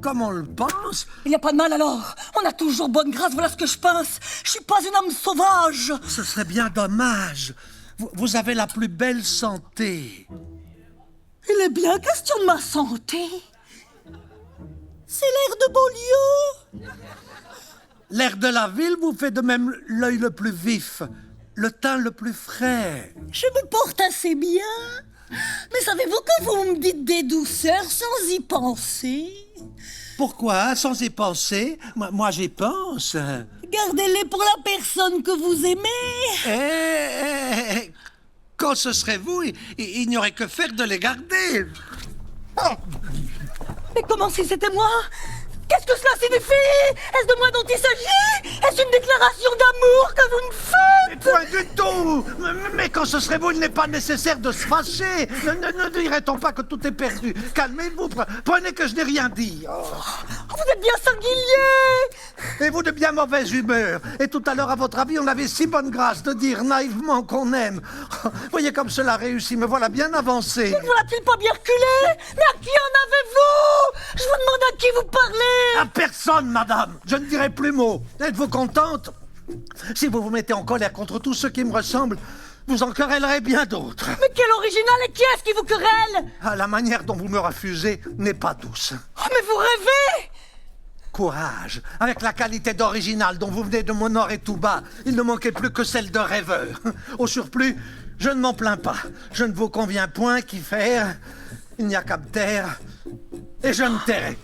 comme on le pense... Il n'y a pas de mal alors. On a toujours bonne grâce, voilà ce que je pense. Je suis pas une âme sauvage. Ce serait bien dommage. Vous avez la plus belle santé. Il est bien question de ma santé. C'est l'air de Beaulieu. L'air de la ville vous fait de même l'œil le plus vif, le teint le plus frais. Je me porte assez bien. Mais savez-vous que vous me dites des douceurs sans y penser? Pourquoi? Sans y penser? Moi j'y pense. Gardez-les pour la personne que vous aimez. Quand ce serait vous, il n'y aurait que faire de les garder. Mais comment si c'était moi? Qu'est-ce que cela signifie? Est-ce de moi dont il s'agit? Est-ce une déclaration d'amour que vous me faites? Point du tout. Mais quand ce serait vous, il n'est pas nécessaire de se fâcher. Ne dirait-on pas que tout est perdu? Calmez-vous, prenez que je n'ai rien dit. Oh. Vous êtes bien singulier. Et vous de bien mauvaise humeur. Et tout à l'heure, à votre avis, on avait si bonne grâce de dire naïvement qu'on aime. Voyez comme cela réussit, me voilà bien avancé. Ne voilà-t-il pas bien reculé? Mais à qui en avez-vous? Je vous demande à qui vous parlez. À personne, madame. Je ne dirai plus mot. Êtes-vous contente? Si vous vous mettez en colère contre tous ceux qui me ressemblent, vous en querellerez bien d'autres. Mais quel original, et qui est-ce qui vous querelle? Ah, la manière dont vous me refusez n'est pas douce. Oh, mais vous rêvez! Courage. Avec la qualité d'original dont vous venez de m'honorer tout bas, il ne manquait plus que celle de rêveur. Au surplus, je ne m'en plains pas. Je ne vous conviens point qu'y faire. Il n'y a qu'à me taire. Et je me tairai.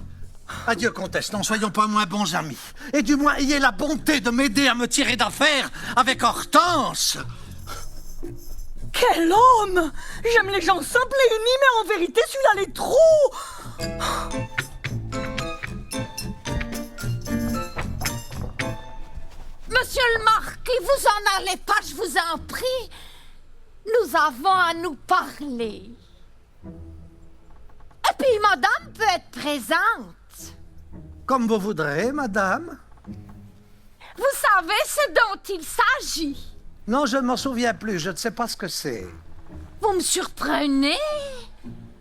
Adieu, comtesse, n'en soyons pas moins bons amis. Et du moins, ayez la bonté de m'aider à me tirer d'affaire avec Hortense. Quel homme! J'aime les gens simples et unis, mais en vérité, celui-là l'est trop! Monsieur le marquis, vous en allez pas, je vous en prie. Nous avons à nous parler. Et puis, madame peut être présente. Comme vous voudrez, madame. Vous savez ce dont il s'agit. Non, je ne m'en souviens plus, je ne sais pas ce que c'est. Vous me surprenez.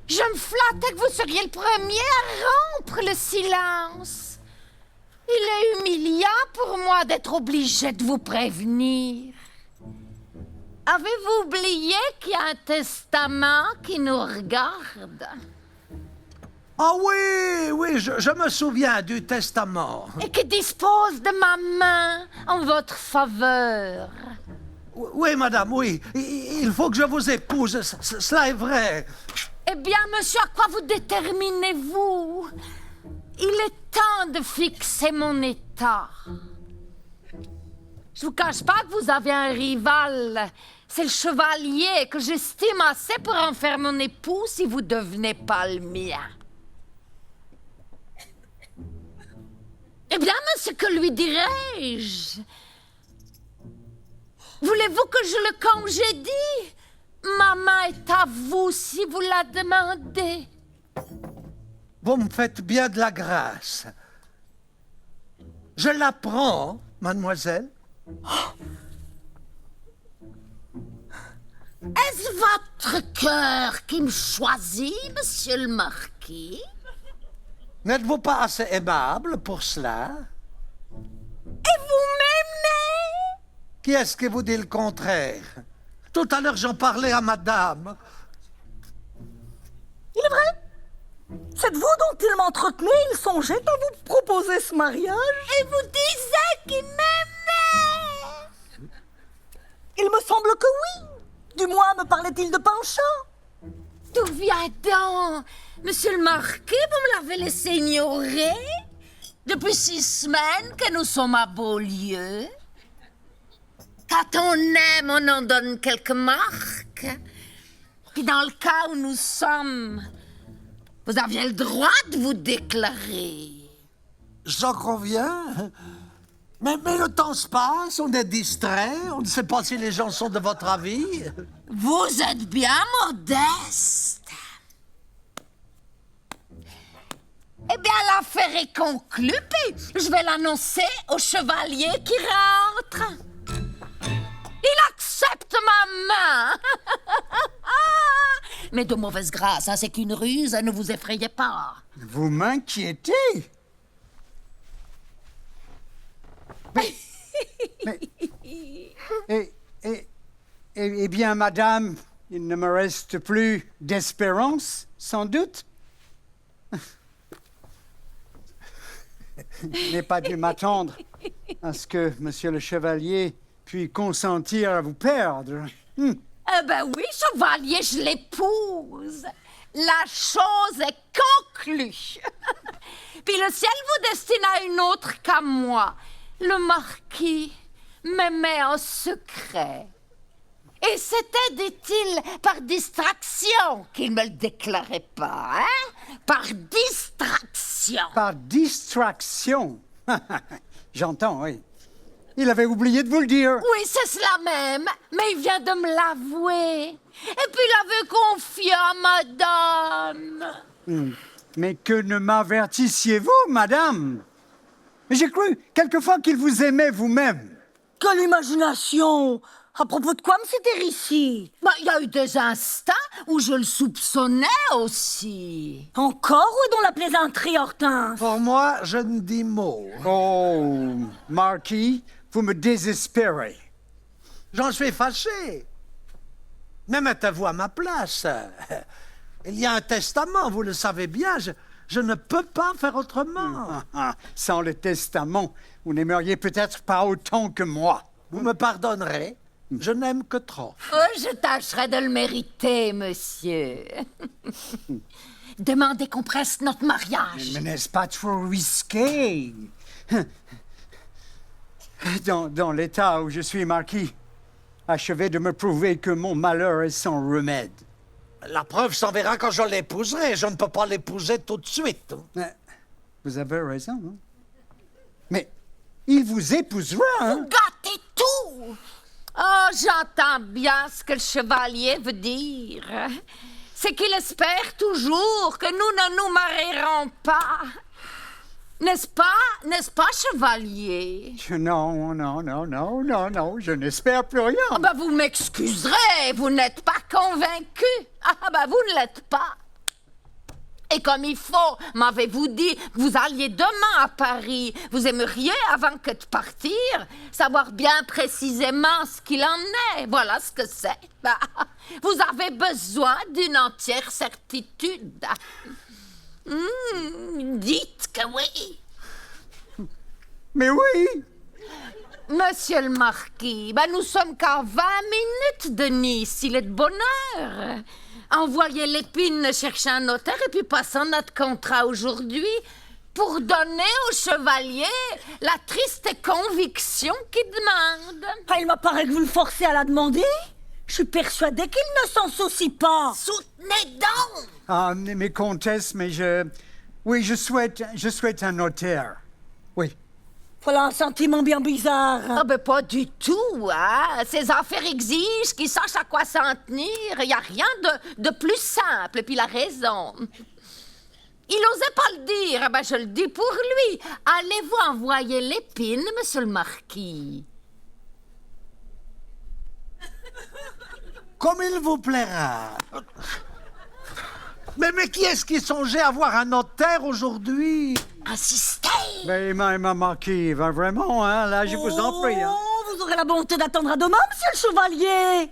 Je me flattais que vous seriez le premier à rompre le silence. Il est humiliant pour moi d'être obligé de vous prévenir. Avez-vous oublié qu'il y a un testament qui nous regarde? Ah oui, je me souviens du testament. Et qui dispose de ma main en votre faveur. Oui, madame, oui. Il faut que je vous épouse, cela est vrai. Eh bien, monsieur, à quoi vous déterminez-vous? Il est temps de fixer mon état. Je vous cache pas que vous avez un rival. C'est le chevalier que j'estime assez pour en faire mon époux si vous devenez pas le mien. Eh bien, monsieur, que lui dirais-je? Voulez-vous que je le congédie? Ma main est à vous si vous la demandez. Vous me faites bien de la grâce. Je la prends, mademoiselle. Est-ce votre cœur qui me choisit, monsieur le marquis? N'êtes-vous pas assez aimable pour cela? Et vous m'aimez? Qui est-ce qui vous dit le contraire? Tout à l'heure, j'en parlais à madame. Il est vrai. C'est de vous dont il m'entretenait, il songeait à vous proposer ce mariage. Et vous disiez qu'il m'aimait. Il me semble que oui. Du moins me parlait-il de penchant. D'où vient donc? Monsieur le Marquis, vous me l'avez laissé ignorer? Depuis 6 semaines que nous sommes à Beaulieu. Quand on aime, on en donne quelques marques. Puis dans le cas où nous sommes, vous aviez le droit de vous déclarer. J'en conviens. Mais le temps se passe, on est distrait, on ne sait pas si les gens sont de votre avis. Vous êtes bien modeste. Eh bien, l'affaire est conclue, puis je vais l'annoncer au chevalier qui rentre. Il accepte ma main. Mais de mauvaise grâce, hein, c'est qu'une ruse, ne vous effrayez pas. Vous m'inquiétez. Eh bien, madame, il ne me reste plus d'espérance, sans doute. Je n'ai pas dû m'attendre à ce que monsieur le chevalier puisse consentir à vous perdre. Eh ben oui, chevalier, je l'épouse. La chose est conclue. Puis le ciel vous destine à une autre qu'à moi. Le marquis m'aimait en secret. Et c'était, dit-il, par distraction qu'il me le déclarait pas, hein? Par distraction. Par distraction. J'entends, oui. Il avait oublié de vous le dire. Oui, c'est cela même. Mais il vient de me l'avouer. Et puis il avait confié à madame. Mais que ne m'avertissiez-vous, madame? J'ai cru quelquefois qu'il vous aimait vous-même. Quelle imagination! À propos de quoi, monsieur Terrici? Ben, il y a eu des instants où je le soupçonnais aussi. Encore ou dans la plaisanterie, Hortense? Pour moi, je ne dis mot. Oh, Marquis, vous me désespérez. J'en suis fâché. Mais mettez-vous à ma place. Il y a un testament, vous le savez bien. Je ne peux pas faire autrement. Sans le testament, vous n'aimeriez peut-être pas autant que moi. Vous me pardonnerez. Je n'aime que trop. Oh, je tâcherai de le mériter, monsieur. Demandez qu'on presse notre mariage. Mais n'est-ce pas trop risqué? Dans l'état où je suis, Marquis, achevez de me prouver que mon malheur est sans remède. La preuve s'enverra quand je l'épouserai. Je ne peux pas l'épouser tout de suite. Vous avez raison, hein? Mais il vous épousera, hein? Gâtez tout! Oh, j'entends bien ce que le chevalier veut dire. C'est qu'il espère toujours que nous ne nous marierons pas. N'est-ce pas, chevalier? Non, je n'espère plus rien. Ah ben, vous m'excuserez, vous n'êtes pas convaincu. Ah ben, vous ne l'êtes pas. Et comme il faut, m'avez-vous dit que vous alliez demain à Paris. Vous aimeriez, avant que de partir, savoir bien précisément ce qu'il en est. Voilà ce que c'est. Bah, vous avez besoin d'une entière certitude. Dites que oui. Mais oui! Monsieur le Marquis, ben nous sommes qu'à 20 minutes de Nice. Il est de bonne heure. Envoyez l'épine chercher un notaire et puis passons notre contrat aujourd'hui pour donner au chevalier la triste conviction qu'il demande. Ah, il m'apparaît que vous le forcez à la demander. Je suis persuadée qu'il ne s'en soucie pas. Soutenez donc! Ah, mais comtesse, mais je souhaite un notaire. Oui. Voilà un sentiment bien bizarre. Ah ben pas du tout, hein. Ces affaires exigent qu'ils sachent à quoi s'en tenir. Il n'y a rien de plus simple, et puis il a raison. Il n'osait pas le dire, eh ben je le dis pour lui. Allez-vous envoyer l'épine, monsieur le marquis? Comme il vous plaira. Mais qui est-ce qui songeait avoir un notaire aujourd'hui? Insistez! Mais ma Marquis, vraiment, hein, là, je vous en prie. Hein. Oh, vous aurez la bonté d'attendre à demain, monsieur le chevalier.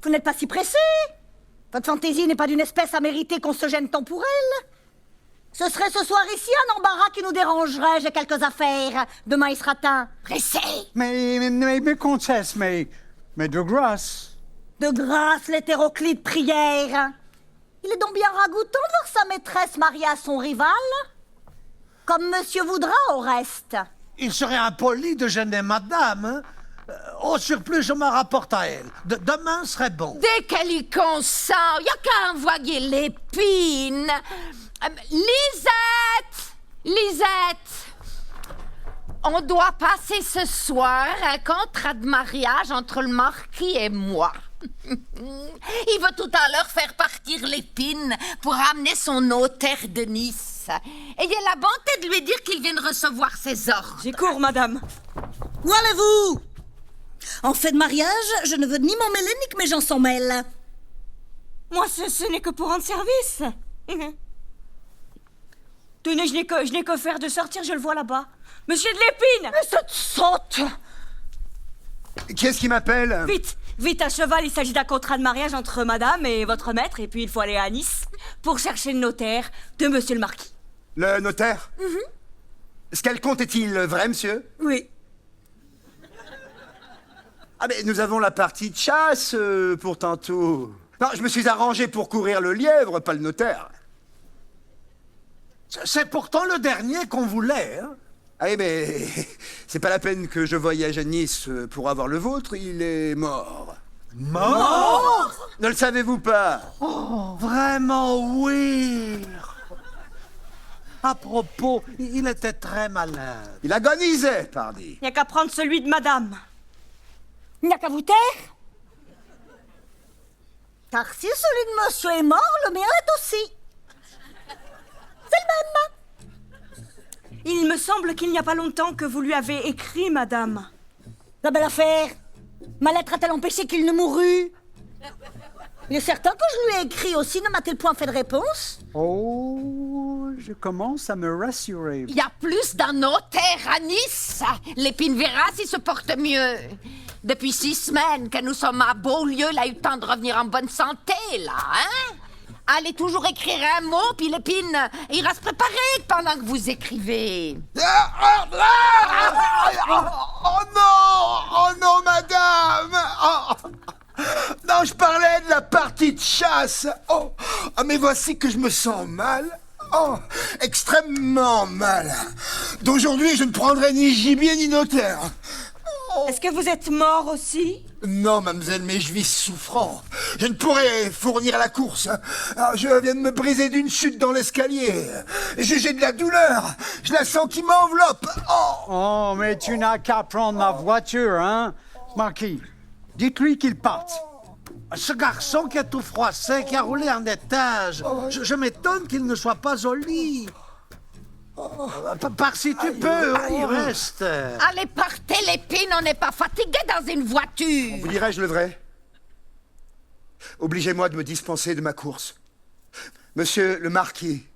Vous n'êtes pas si pressé. Votre fantaisie n'est pas d'une espèce à mériter qu'on se gêne tant pour elle. Ce serait ce soir ici un embarras qui nous dérangerait. J'ai quelques affaires. Demain, il sera temps. Pressé. Mais, comtesse, mais de grâce. De grâce, l'hétéroclite prière. Il est donc bien ragoûtant de voir sa maîtresse mariée à son rival. Comme monsieur voudra, au reste. Il serait impoli de gêner madame. Hein? Au surplus, je m'en rapporte à elle. Demain serait bon. Dès qu'elle y consent, il n'y a qu'à envoyer l'épine. Lisette, on doit passer ce soir un contrat de mariage entre le marquis et moi. Il veut tout à l'heure faire partir l'épine pour amener son notaire de Nice. Ayez la bonté de lui dire qu'il vienne recevoir ses ordres. J'y cours, madame. Où allez-vous? En fait de mariage, je ne veux ni m'en mêler ni que mes gens s'en mêlent. Moi, ce n'est que pour rendre service. Tenez, je n'ai que faire de sortir, je le vois là-bas. Monsieur de l'épine! Mais cette sotte! Qui est-ce qui m'appelle? Vite, vite, à cheval, il s'agit d'un contrat de mariage entre madame et votre maître, et puis il faut aller à Nice pour chercher le notaire de monsieur le marquis. Le notaire? Ce qu'elle compte est-il vrai, monsieur? Oui. Ah mais nous avons la partie de chasse pour tantôt. Non, je me suis arrangé pour courir le lièvre, pas le notaire. C'est pourtant le dernier qu'on voulait. Hein? Ah oui, mais c'est pas la peine que je voyage à Nice pour avoir le vôtre, il est mort. Mort? Ne le savez-vous pas? Vraiment, oui. À propos, il était très malade. Il agonisait, pardi. Il n'y a qu'à prendre celui de madame. Il n'y a qu'à vous taire. Car si celui de monsieur est mort, le mien est aussi. C'est le même. Il me semble qu'il n'y a pas longtemps que vous lui avez écrit, madame. La belle affaire. Ma lettre a-t-elle empêché qu'il ne mourût? Il est certain que je lui ai écrit aussi, ne m'a-t-il point fait de réponse? Oh, je commence à me rassurer. Il y a plus d'un notaire à Nice. L'épine verra s'il se porte mieux. Depuis 6 semaines que nous sommes à Beaulieu, il a eu le temps de revenir en bonne santé, là, hein? Allez toujours écrire un mot, puis l'épine ira se préparer pendant que vous écrivez. Oh non, madame! Non, je parlais de la partie de chasse. Oh, mais voici que je me sens mal. Oh, extrêmement mal. D'aujourd'hui, je ne prendrai ni gibier ni notaire. Est-ce que vous êtes mort aussi? Non, mademoiselle, mais je vis souffrant. Je ne pourrai fournir la course. Je viens de me briser d'une chute dans l'escalier. J'ai de la douleur. Je la sens qui m'enveloppe. Oh, mais tu n'as qu'à prendre ma voiture, hein? Marquis, dites-lui qu'il parte. Ce garçon qui est tout froissé, qui a roulé en étage, je m'étonne qu'il ne soit pas au lit. Par si tu peux, au reste. Allez, partez l'épine, on n'est pas fatigué dans une voiture. Vous dirais-je le vrai? Obligez-moi de me dispenser de ma course. Monsieur le marquis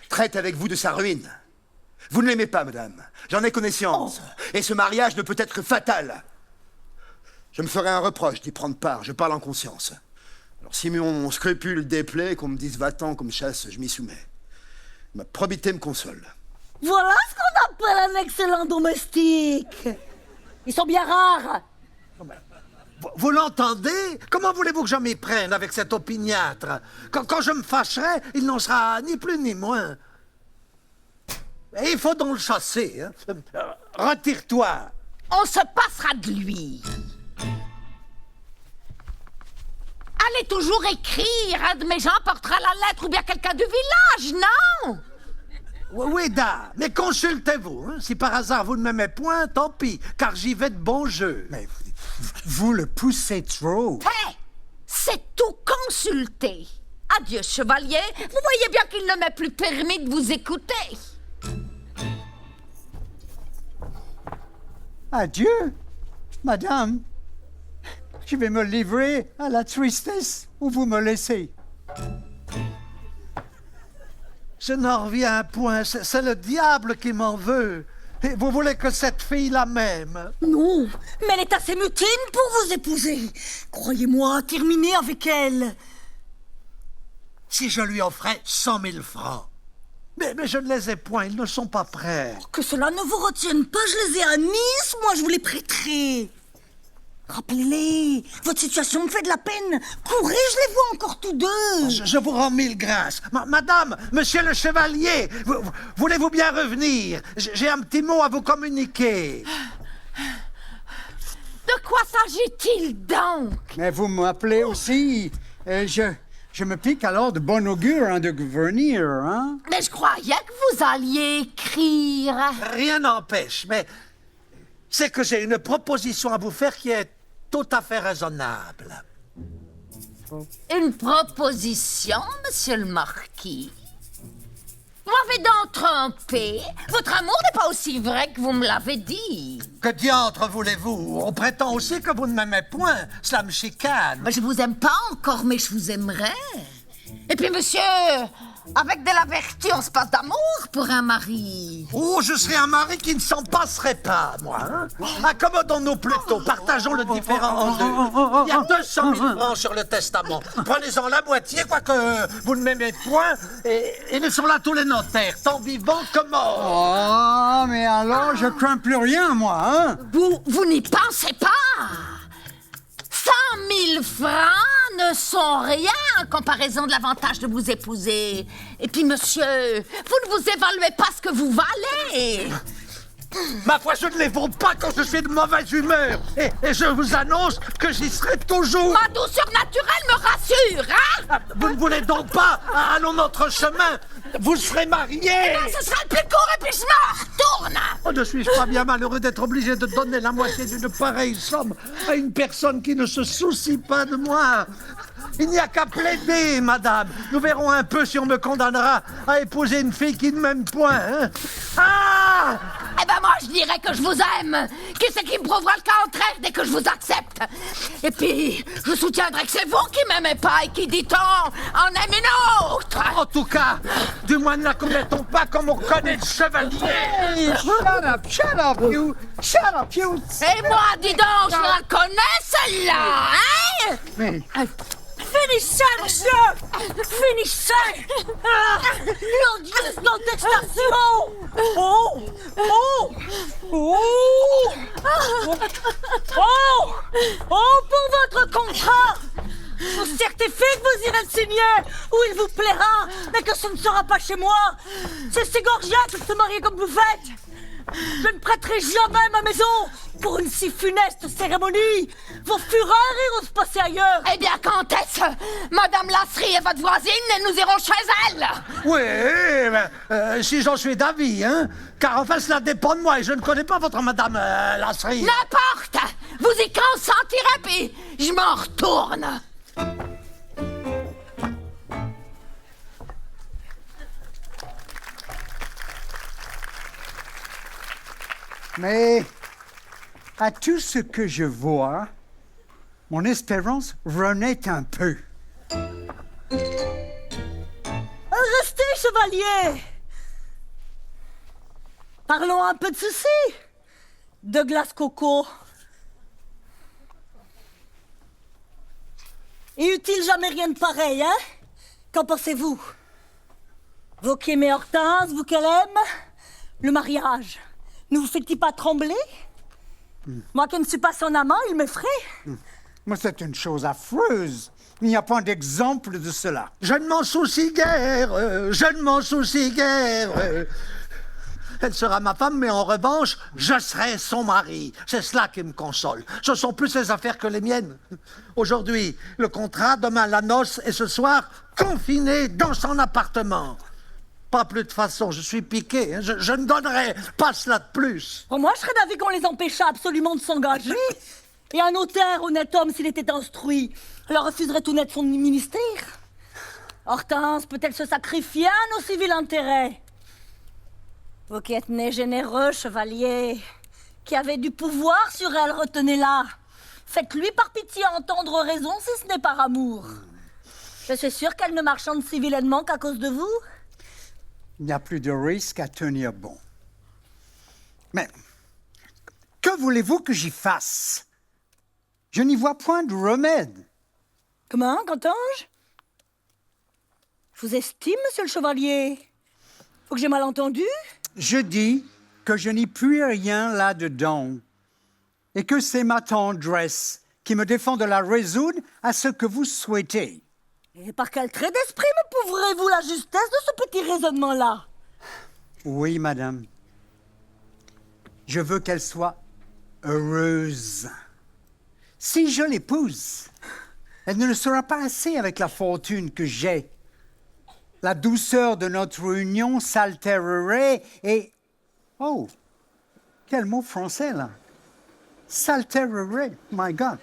traite avec vous de sa ruine. Vous ne l'aimez pas, madame. J'en ai connaissance. Et ce mariage ne peut être que fatal. Je me ferai un reproche d'y prendre part. Je parle en conscience. Alors si mon scrupule déplaît, qu'on me dise va-t'en comme chasse, je m'y soumets. Ma probité me console. Voilà ce qu'on appelle un excellent domestique. Ils sont bien rares. Vous l'entendez? Comment voulez-vous que je m'y prenne avec cet opiniâtre? Quand je me fâcherai, il n'en sera ni plus ni moins. Et il faut donc le chasser. Hein? Retire-toi. On se passera de lui. Allez toujours écrire. Un de mes gens portera la lettre ou bien quelqu'un du village, non? Oui, da, mais consultez-vous. Hein? Si par hasard vous ne m'aimez point, tant pis, car j'y vais de bon jeu. Mais vous le poussez trop. Hé! C'est tout consulter. Adieu, chevalier. Vous voyez bien qu'il ne m'est plus permis de vous écouter. Adieu, madame. Je vais me livrer à la tristesse où vous me laissez. Je n'en reviens point, c'est le diable qui m'en veut. Et vous voulez que cette fille la m'aime? Non, mais elle est assez mutine pour vous épouser. Croyez-moi, terminez avec elle. Si je lui offrais 100 000 francs. Mais je ne les ai point, ils ne sont pas prêts. Que cela ne vous retienne pas, je les ai à Nice, moi je vous les prêterai. Rappelez-les, votre situation me fait de la peine. Courez, je les vois encore tous deux. Je vous rends mille grâces. Madame, monsieur le chevalier, voulez-vous bien revenir? J'ai un petit mot à vous communiquer. De quoi s'agit-il donc? Mais vous m'appelez aussi. Je me pique alors de bon augure de venir, hein? Mais je croyais que vous alliez écrire. Rien n'empêche, mais c'est que j'ai une proposition à vous faire qui est tout à fait raisonnable. Une proposition, monsieur le marquis? Vous m'avez donc trompé. Votre amour n'est pas aussi vrai que vous me l'avez dit. Que diantre voulez-vous? On prétend aussi que vous ne m'aimez point. Cela me chicane. Mais je vous aime pas encore, mais je vous aimerais. Et puis, monsieur, avec de la vertu, on se passe d'amour pour un mari. Oh, je serais un mari qui ne s'en passerait pas, moi. Hein? Accommodons-nous plutôt, partageons le différend en deux. Il y a 200 000 francs sur le testament. Prenez-en la moitié, quoique vous ne m'aimez point, et nous sommes là tous les notaires, tant vivants que morts. Oh, mais alors, je crains plus rien, moi, hein? Vous n'y pensez pas. 100 000 francs ne sont rien en comparaison de l'avantage de vous épouser. Et puis, monsieur, vous ne vous évaluez pas ce que vous valez. Ma foi, je ne les vaux pas quand je suis de mauvaise humeur. Et je vous annonce que j'y serai toujours. Ma douceur naturelle me rassure, hein? Vous ne voulez donc pas? Allons notre chemin. Vous serez mariés. Ce sera le plus court et puis je m'en retourne. Oh, ne suis-je pas bien malheureux d'être obligé de donner la moitié d'une pareille somme à une personne qui ne se soucie pas de moi? Il n'y a qu'à plaider, madame. Nous verrons un peu si on me condamnera à épouser une fille qui ne m'aime point, hein? Ah! Eh ben moi, je dirais que je vous aime. Qui c'est qui me prouvera le contraire dès que je vous accepte? Et puis, je soutiendrai que c'est vous qui m'aimez pas et qui, dit-on, en aime une autre. En tout cas, du moins ne la commettons pas comme on connaît le chevalier. Hey, shut up, you! Shut up, you! Et moi, dis donc, je la connais, celle-là, hein? Mais, Finissez, monsieur! Finissez! L'odieuse contestation! Oh! Oh! Oh! Oh! Oh, pour votre contrat! Je vous certifie que vous irez le signer où il vous plaira, mais que ce ne sera pas chez moi. C'est Ségorgiac de se marier comme vous faites. Je ne prêterai jamais ma maison pour une si funeste cérémonie. Vos fureurs iront se passer ailleurs. Eh bien, comtesse, Madame Lasserie est votre voisine et nous irons chez elle. Oui, si j'en suis d'avis, hein? Car enfin, cela dépend de moi et je ne connais pas votre madame Lasserie. N'importe, vous y consentirez, puis je m'en retourne. mais, à tout ce que je vois, mon espérance renaît un peu. Restez, chevalier. Parlons un peu de ceci. De glace coco. Et eut-il jamais rien de pareil, hein? Qu'en pensez-vous? Vous qui aimez Hortense, vous qu'elle aime, le mariage, ne vous fait-il pas trembler? Moi qui ne suis pas son amant, il m'effraie. Moi, c'est une chose affreuse. Il n'y a pas d'exemple de cela. Je ne m'en soucie guère, je ne m'en soucie guère. Elle sera ma femme, mais en revanche, je serai son mari. C'est cela qui me console. Ce sont plus ses affaires que les miennes. Aujourd'hui, le contrat, demain la noce, et ce soir, confiné dans son appartement. Pas plus de façon, je suis piqué. Hein. Je ne donnerai pas cela de plus. Pour moi, je serais d'avis qu'on les empêcha absolument de s'engager. Et un notaire, honnête homme, s'il était instruit, leur refuserait tout net son ministère. Hortense peut-elle se sacrifier à nos civils intérêts? Vous qui êtes né généreux, chevalier, qui avez du pouvoir sur elle, retenez-la. Faites-lui par pitié entendre raison si ce n'est par amour. Je suis sûre qu'elle ne marchande si vilainement qu'à cause de vous. Il n'y a plus de risque à tenir bon. Mais, que voulez-vous que j'y fasse? Je n'y vois point de remède. Comment, Cantange? Je vous estime, monsieur le chevalier. Faut que j'ai mal entendu? Je dis que je n'y puis rien là-dedans et que c'est ma tendresse qui me défend de la résoudre à ce que vous souhaitez. Et par quel trait d'esprit me prouverez-vous la justesse de ce petit raisonnement-là? Oui, madame. Je veux qu'elle soit heureuse. Si je l'épouse, elle ne le sera pas assez avec la fortune que j'ai. La douceur de notre union s'altérerait et... Oh, quel mot français, là. S'altérerait, my God.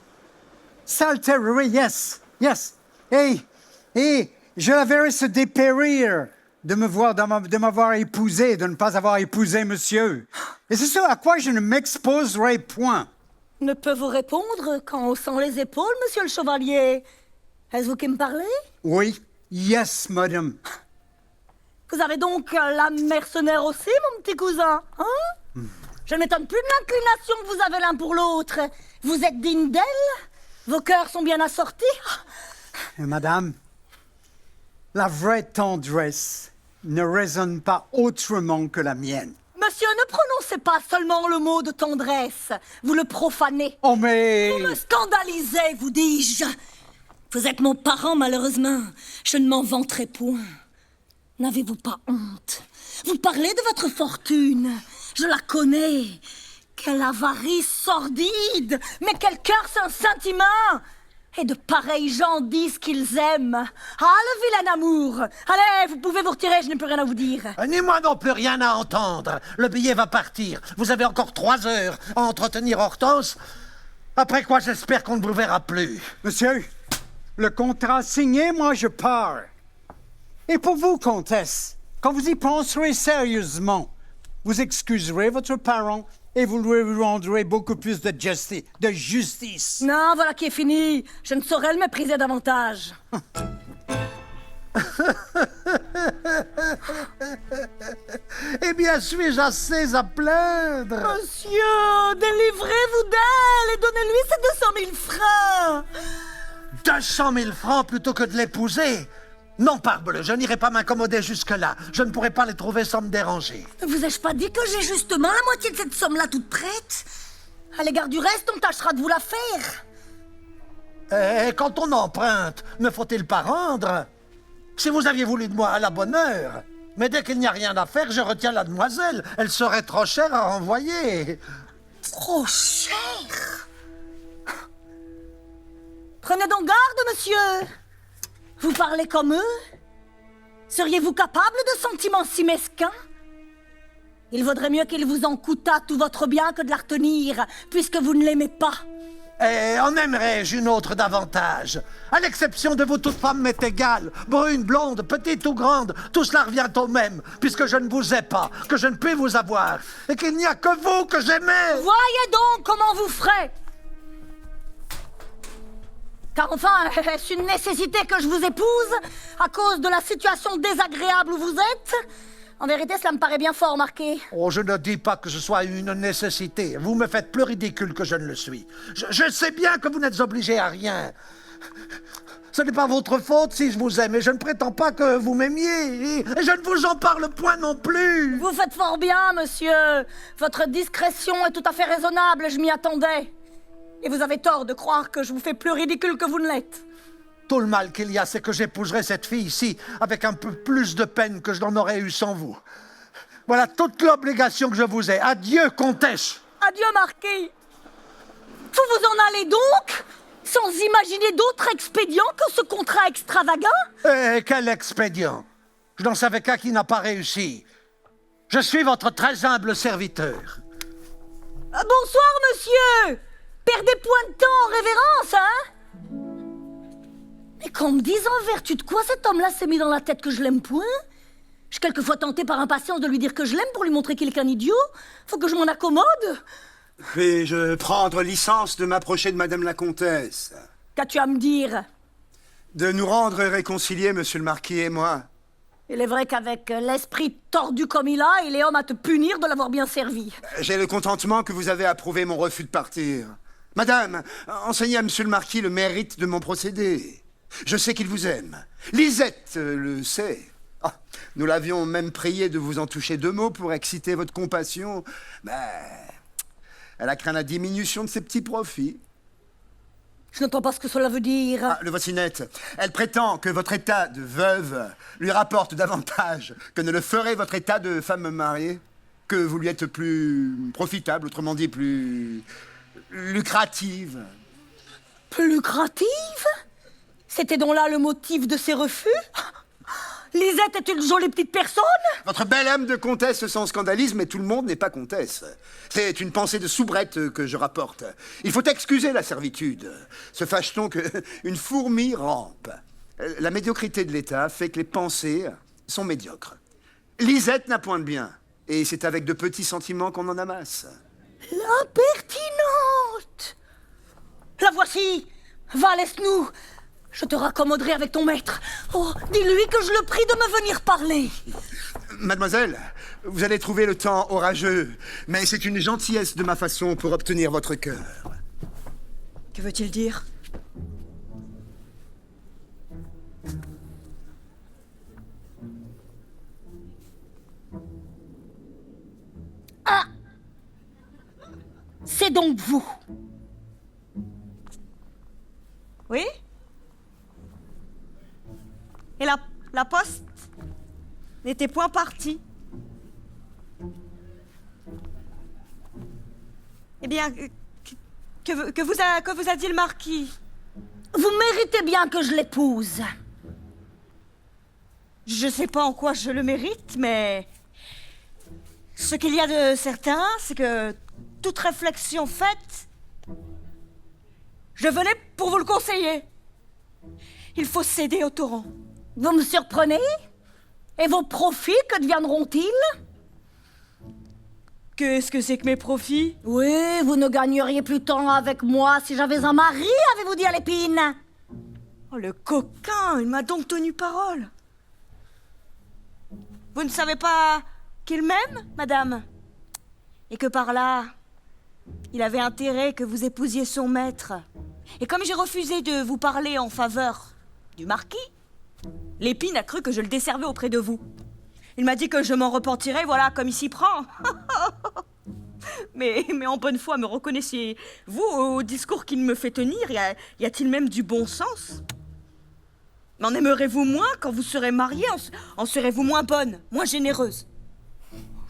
S'altérerait, yes, yes. Et je la verrai se dépérir de m'avoir épousé, de ne pas avoir épousé monsieur. Et c'est ce à quoi je ne m'exposerai point. Ne peut vous répondre qu'en haussant les épaules, monsieur le chevalier. Est-ce vous qui me parlez? Oui, yes, madame. Vous avez donc la mercenaire aussi, mon petit cousin, hein? Je ne m'étonne plus de l'inclination que vous avez l'un pour l'autre. Vous êtes digne d'elle? Vos cœurs sont bien assortis? Madame, la vraie tendresse ne résonne pas autrement que la mienne. Monsieur, ne prononcez pas seulement le mot de tendresse. Vous le profanez. Oh, mais... Vous me scandalisez, vous dis-je. Vous êtes mon parent, malheureusement. Je ne m'en vanterai point. N'avez-vous pas honte? Vous parlez de votre fortune. Je la connais. Quelle avarice sordide. Mais quel cœur sans sentiment. Et de pareils gens disent qu'ils aiment. Ah, le vilain amour. Allez, vous pouvez vous retirer, je n'ai plus rien à vous dire. Ni moi non plus rien à entendre. Le billet va partir. Vous avez encore 3 heures à entretenir Hortense. Après quoi, j'espère qu'on ne vous verra plus. Monsieur, le contrat signé, moi je pars. Et pour vous, comtesse, quand vous y penserez sérieusement, vous excuserez votre parent et vous lui rendrez beaucoup plus de justice. Non, voilà qui est fini. Je ne saurais le mépriser davantage. Eh bien, suis-je assez à plaindre? Monsieur, délivrez-vous d'elle et donnez-lui ces 200 000 francs. 200 000 francs plutôt que de l'épouser? Non, parbleu, je n'irai pas m'accommoder jusque-là. Je ne pourrai pas les trouver sans me déranger. Vous ai-je pas dit que j'ai justement la moitié de cette somme-là toute prête? À l'égard du reste, on tâchera de vous la faire. Et quand on emprunte, ne faut-il pas rendre? Si vous aviez voulu de moi à la bonne heure. Mais dès qu'il n'y a rien à faire, je retiens la demoiselle. Elle serait trop chère à renvoyer. Trop cher? Prenez donc garde, monsieur. Vous parlez comme eux? Seriez-vous capable de sentiments si mesquins? Il vaudrait mieux qu'il vous en coûtât tout votre bien que de la retenir, puisque vous ne l'aimez pas. Et en aimerais-je une autre davantage? À l'exception de vous, toute femme m'est égale. Brune, blonde, petite ou grande, tout cela revient au même, puisque je ne vous ai pas, que je ne puis vous avoir, et qu'il n'y a que vous que j'aimais. Voyez donc comment vous ferez. Car enfin, est-ce une nécessité que je vous épouse à cause de la situation désagréable où vous êtes? En vérité, cela me paraît bien fort marqué. Oh, je ne dis pas que ce soit une nécessité. Vous me faites plus ridicule que je ne le suis. Je sais bien que vous n'êtes obligé à rien. Ce n'est pas votre faute si je vous aime, et je ne prétends pas que vous m'aimiez. Et je ne vous en parle point non plus. Vous faites fort bien, monsieur. Votre discrétion est tout à fait raisonnable, je m'y attendais. Et vous avez tort de croire que je vous fais plus ridicule que vous ne l'êtes. Tout le mal qu'il y a, c'est que j'épouserai cette fille ici avec un peu plus de peine que je n'en aurais eu sans vous. Voilà toute l'obligation que je vous ai. Adieu, comtesse. Adieu, marquis. Vous vous en allez donc, sans imaginer d'autre expédient que ce contrat extravagant? Eh, quel expédient? Je n'en savais qu'un qui n'a pas réussi. Je suis votre très humble serviteur. Bonsoir, monsieur. Perdez point de temps en révérence, hein? Mais qu'on me dise en vertu de quoi cet homme-là s'est mis dans la tête que je l'aime point? Je suis quelquefois tentée par impatience de lui dire que je l'aime pour lui montrer qu'il est qu'un idiot. Faut que je m'en accommode. Puis-je prendre licence de m'approcher de Madame la Comtesse? Qu'as-tu à me dire? De nous rendre réconciliés, Monsieur le Marquis et moi. Il est vrai qu'avec l'esprit tordu comme il a, il est homme à te punir de l'avoir bien servi. J'ai le contentement que vous avez approuvé mon refus de partir. Madame, enseignez à Monsieur le Marquis le mérite de mon procédé. Je sais qu'il vous aime. Lisette le sait. Oh, nous l'avions même prié de vous en toucher 2 mots pour exciter votre compassion. Mais elle a craint la diminution de ses petits profits. Je n'entends pas ce que cela veut dire. Ah, le voici net. Elle prétend que votre état de veuve lui rapporte davantage que ne le ferait votre état de femme mariée, que vous lui êtes plus profitable, autrement dit plus lucrative. Plus lucrative? C'était donc là le motif de ses refus? Lisette est une jolie petite personne? Votre belle âme de comtesse sans scandalisme, mais tout le monde n'est pas comtesse. C'est une pensée de soubrette que je rapporte. Il faut excuser la servitude. Se fâche-t-on qu'une fourmi rampe? La médiocrité de l'État fait que les pensées sont médiocres. Lisette n'a point de bien, et c'est avec de petits sentiments qu'on en amasse. L'impertinente! La voici! Va, laisse-nous! Je te raccommoderai avec ton maître. Oh, dis-lui que je le prie de me venir parler. Mademoiselle, vous allez trouver le temps orageux, mais c'est une gentillesse de ma façon pour obtenir votre cœur. Que veut-il dire? C'est donc vous. Oui? Et la poste n'était point partie. Eh bien, que vous a dit le marquis? Vous méritez bien que je l'épouse. Je sais pas en quoi je le mérite, mais ce qu'il y a de certain, c'est que toute réflexion faite, je venais pour vous le conseiller. Il faut céder au torrent. Vous me surprenez? Et vos profits, que deviendront-ils? Qu'est-ce que c'est que mes profits? Oui, vous ne gagneriez plus tant avec moi si j'avais un mari, avez-vous dit à l'épine? Oh, le coquin, il m'a donc tenu parole. Vous ne savez pas qu'il m'aime, madame? Et que par là, il avait intérêt que vous épousiez son maître. Et comme j'ai refusé de vous parler en faveur du marquis, l'épine a cru que je le desservais auprès de vous. Il m'a dit que je m'en repentirais, voilà, comme il s'y prend. mais en bonne foi, me reconnaissiez-vous au discours qu'il me fait tenir? Y a-t-il même du bon sens? M'en aimerez-vous moins quand vous serez mariée? En serez-vous moins bonne, moins généreuse?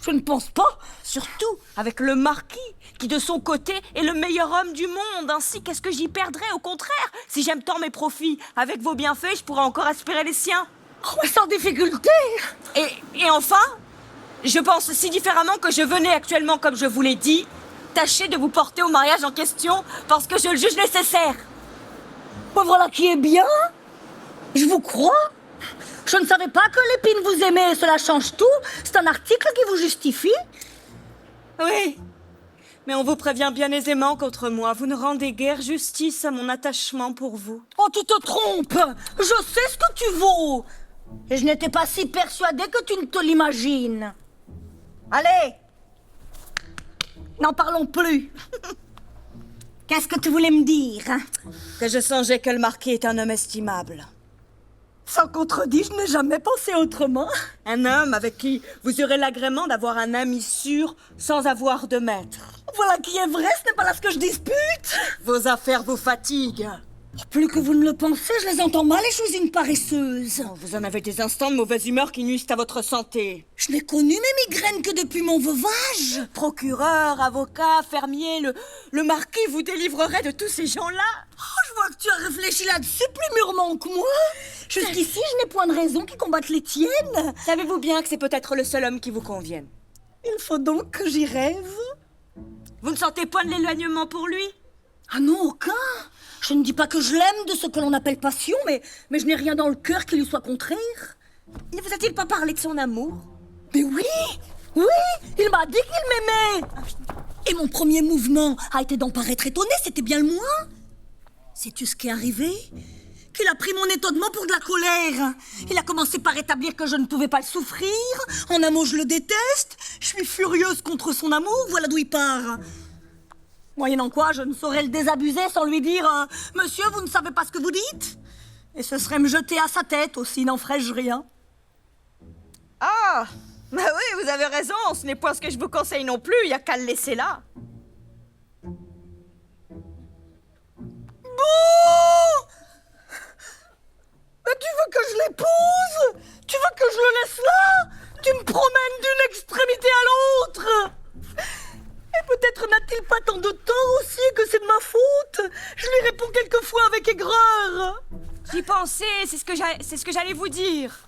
Je ne pense pas. Surtout avec le marquis, qui de son côté est le meilleur homme du monde. Ainsi, qu'est-ce que j'y perdrais? Au contraire, si j'aime tant mes profits, avec vos bienfaits, je pourrais encore aspirer les siens. Oh, mais sans difficulté. Et enfin, je pense si différemment que je venais actuellement, comme je vous l'ai dit, tâcher de vous porter au mariage en question, parce que je le juge nécessaire. Oh, voilà qui est bien. Je vous crois. Je ne savais pas que l'épine vous aimait, cela change tout. C'est un article qui vous justifie. Oui, mais on vous prévient bien aisément qu'autre moi, vous ne rendez guère justice à mon attachement pour vous. Oh, tu te trompes. Je sais ce que tu vaux. Et je n'étais pas si persuadée que tu ne te l'imagines. Allez, n'en parlons plus. Qu'est-ce que tu voulais me dire? Que je songeais que le marquis est un homme estimable. Sans contredit, je n'ai jamais pensé autrement. Un homme avec qui vous aurez l'agrément d'avoir un ami sûr sans avoir de maître. Voilà qui est vrai, ce n'est pas là ce que je dispute. Vos affaires vous fatiguent. Plus que vous ne le pensez, je les entends mal et je suis une paresseuse. Vous en avez des instants de mauvaise humeur qui nuisent à votre santé. Je n'ai connu mes migraines que depuis mon veuvage. Procureur, avocat, fermier, le marquis vous délivrerait de tous ces gens-là. Oh, je vois que tu as réfléchi là-dessus plus mûrement que moi. Jusqu'ici, je n'ai point de raison qui combatte les tiennes. Savez-vous bien que c'est peut-être le seul homme qui vous convienne? Il faut donc que j'y rêve. Vous ne sentez point de l'éloignement pour lui? Ah non, aucun. Je ne dis pas que je l'aime de ce que l'on appelle passion, mais je n'ai rien dans le cœur qui lui soit contraire. Ne vous a-t-il pas parlé de son amour? Mais oui, il m'a dit qu'il m'aimait. Et mon premier mouvement a été d'en paraître étonné, c'était bien le moins. Sais-tu ce qui est arrivé? Qu'il a pris mon étonnement pour de la colère. Il a commencé par établir que je ne pouvais pas le souffrir. En un mot, je le déteste. Je suis furieuse contre son amour, voilà d'où il part. Moyennant quoi, je ne saurais le désabuser sans lui dire « Monsieur, vous ne savez pas ce que vous dites ?» Et ce serait me jeter à sa tête, aussi n'en ferais-je rien. Ah, bah oui, vous avez raison, ce n'est pas ce que je vous conseille non plus, il n'y a qu'à le laisser là. Mais tu veux que je l'épouse? Tu veux que je le laisse là? Tu me promènes d'une extrémité à l'autre. Et peut-être n'a-t-il pas tant de tort aussi que c'est de ma faute. Je lui réponds quelquefois avec aigreur. J'y pensais, c'est ce que j'allais vous dire.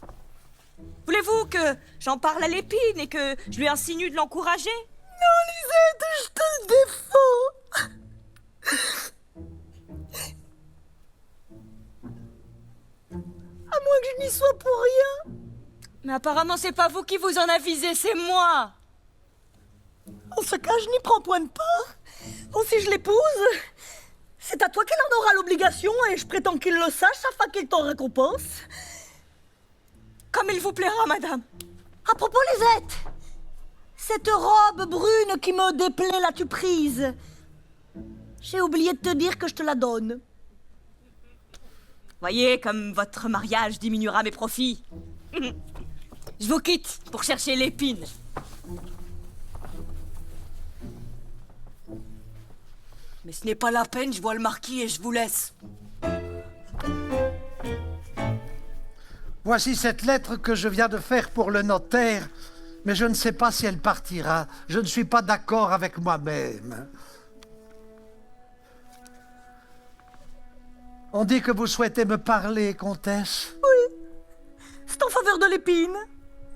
Voulez-vous que j'en parle à l'épine et que je lui insinue de l'encourager? Non, Lisette, je te le défends. À moins que je n'y sois pour rien. Mais apparemment, c'est pas vous qui vous en avisez, c'est moi. En ce cas, je n'y prends point de part. Bon, si je l'épouse, c'est à toi qu'elle en aura l'obligation et je prétends qu'il le sache afin qu'il t'en récompense. Comme il vous plaira, madame. À propos, Lisette, cette robe brune qui me déplaît, l'as-tu prise? J'ai oublié de te dire que je te la donne. Voyez comme votre mariage diminuera mes profits. Je vous quitte pour chercher l'épine. Mais ce n'est pas la peine, je vois le marquis et je vous laisse. Voici cette lettre que je viens de faire pour le notaire, mais je ne sais pas si elle partira. Je ne suis pas d'accord avec moi-même. On dit que vous souhaitez me parler, comtesse. C'est en faveur de l'épine.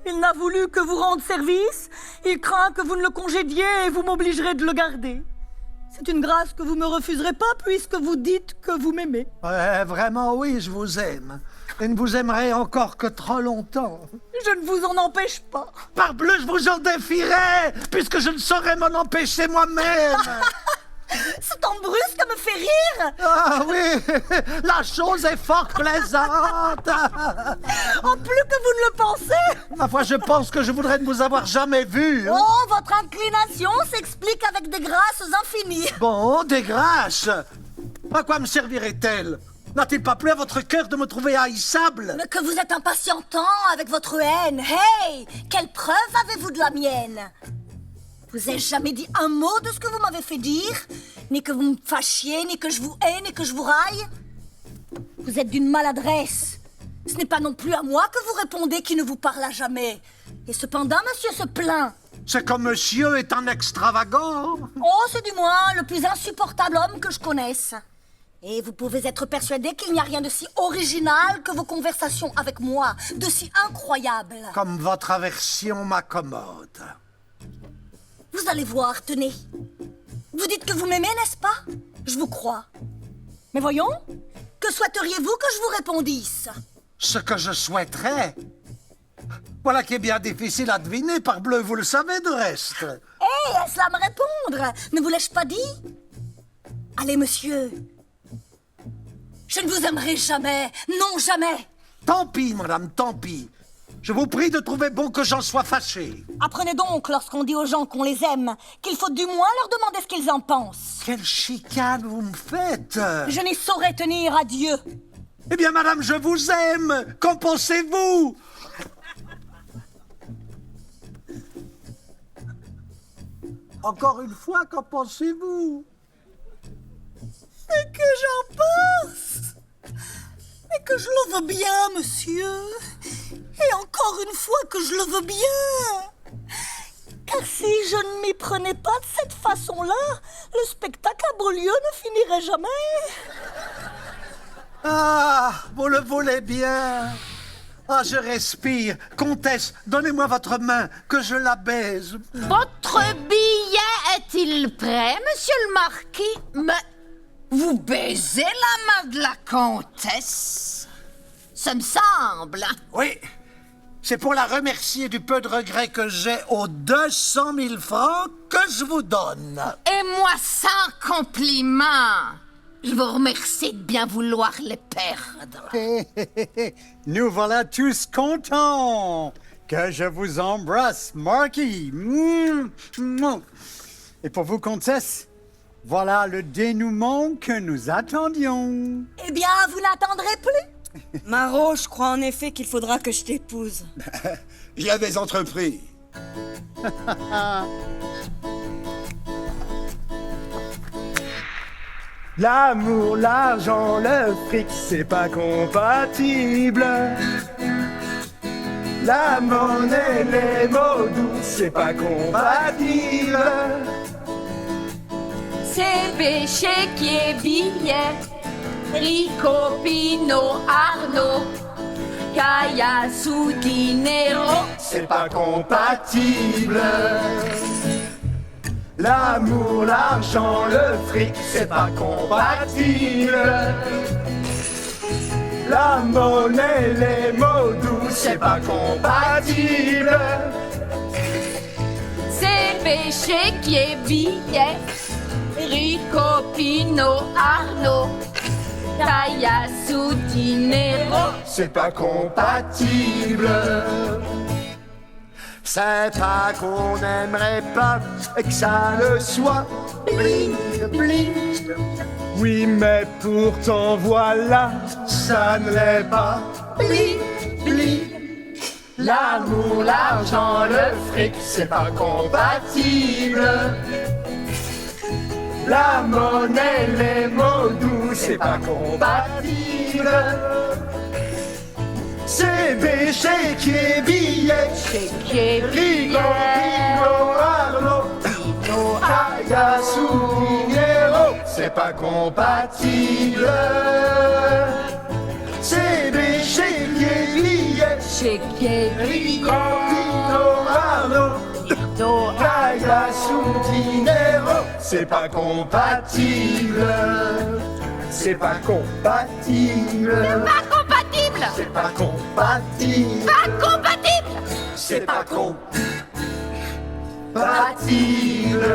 Il n'a voulu que vous rendre service. Il craint que vous ne le congédiez et vous m'obligerez de le garder. C'est une grâce que vous me refuserez pas puisque vous dites que vous m'aimez. Ouais, vraiment, oui, je vous aime. Et ne vous aimerai encore que trop longtemps. Je ne vous en empêche pas. Parbleu, je vous en défierai, puisque je ne saurais m'en empêcher moi-même. Ce ton brusque me fait rire. Ah oui, la chose est fort plaisante. En plus que vous ne le pensez. Ma foi, je pense que je voudrais ne vous avoir jamais vu. Oh, votre inclination s'explique avec des grâces infinies. Bon, des grâces. À quoi me servirait-elle? N'a-t-il pas plu à votre cœur de me trouver haïssable? Mais que vous êtes impatientant avec votre haine. Hey, quelle preuve avez-vous de la mienne? Vous ai jamais dit un mot de ce que vous m'avez fait dire, ni que vous me fâchiez, ni que je vous hais, ni que je vous raille. Vous êtes d'une maladresse. Ce n'est pas non plus à moi que vous répondez qui ne vous parle jamais. Et cependant, monsieur se plaint. C'est que monsieur est un extravagant. Oh, c'est du moins le plus insupportable homme que je connaisse. Et vous pouvez être persuadé qu'il n'y a rien de si original que vos conversations avec moi, de si incroyable. Comme votre aversion m'accommode. Vous allez voir, tenez. Vous dites que vous m'aimez, n'est-ce pas? Je vous crois. Mais voyons, que souhaiteriez-vous que je vous répondisse? Ce que je souhaiterais. Voilà qui est bien difficile à deviner, parbleu, vous le savez de reste. Hé, est-ce là à me répondre? Ne vous l'ai-je pas dit? Allez, monsieur. Je ne vous aimerai jamais. Non, jamais. Tant pis, madame, tant pis. Je vous prie de trouver bon que j'en sois fâché. Apprenez donc, lorsqu'on dit aux gens qu'on les aime, qu'il faut du moins leur demander ce qu'ils en pensent. Quelle chicane vous me faites. Je n'y saurais tenir à Dieu. Eh bien, madame, je vous aime. Qu'en pensez-vous? Encore une fois, qu'en pensez-vous? Et que j'en pense. Et que je le veux bien, monsieur. Et encore une fois que je le veux bien. Car si je ne m'y prenais pas de cette façon-là, le spectacle à Beaulieu ne finirait jamais. Ah, vous le voulez bien. Ah, je respire. Comtesse, donnez-moi votre main, que je la baise. Votre billet est-il prêt, monsieur le marquis? Mais vous baisez la main de la comtesse? Ça me semble. Oui, c'est pour la remercier du peu de regret que j'ai aux 200 000 francs que je vous donne. Et moi, sans compliment, je vous remercie de bien vouloir les perdre. Nous voilà tous contents. Que je vous embrasse, Marquis. Et pour vous, comtesse, voilà le dénouement que nous attendions. Eh bien, vous n'attendrez plus. Marot, je crois en effet qu'il faudra que je t'épouse. J'y avais entrepris. L'amour, l'argent, le fric, c'est pas compatible. La monnaie, les mots doux, c'est pas compatible. C'est péché qui est billet. Rico, Pino, Arnaud, Cayasu, Dinero. C'est pas compatible. L'amour, l'argent, le fric, c'est pas compatible. La monnaie, les mots doux, c'est pas compatible. C'est péché qui est billet. Rico, Pino, Arnaud, Cayasu, Dinero. C'est pas compatible. C'est pas qu'on n'aimerait pas et que ça le soit. Bling, bling. Oui, mais pourtant voilà, ça ne l'est pas. Bling, bling. L'amour, l'argent, le fric, c'est pas compatible. La monnaie, les mots doux, c'est pas compatible. C'est péché qui est billet. Rico, Pino, Arnaud, Cayasu, Dinero. C'est pas compatible. C'est péché qui est billet. Rico, Pino, Arnaud, Cayasu, Dinero. C'est pas compatible. C'est pas compatible. Pas compatible. C'est pas compatible. Pas compatible. C'est pas compatible.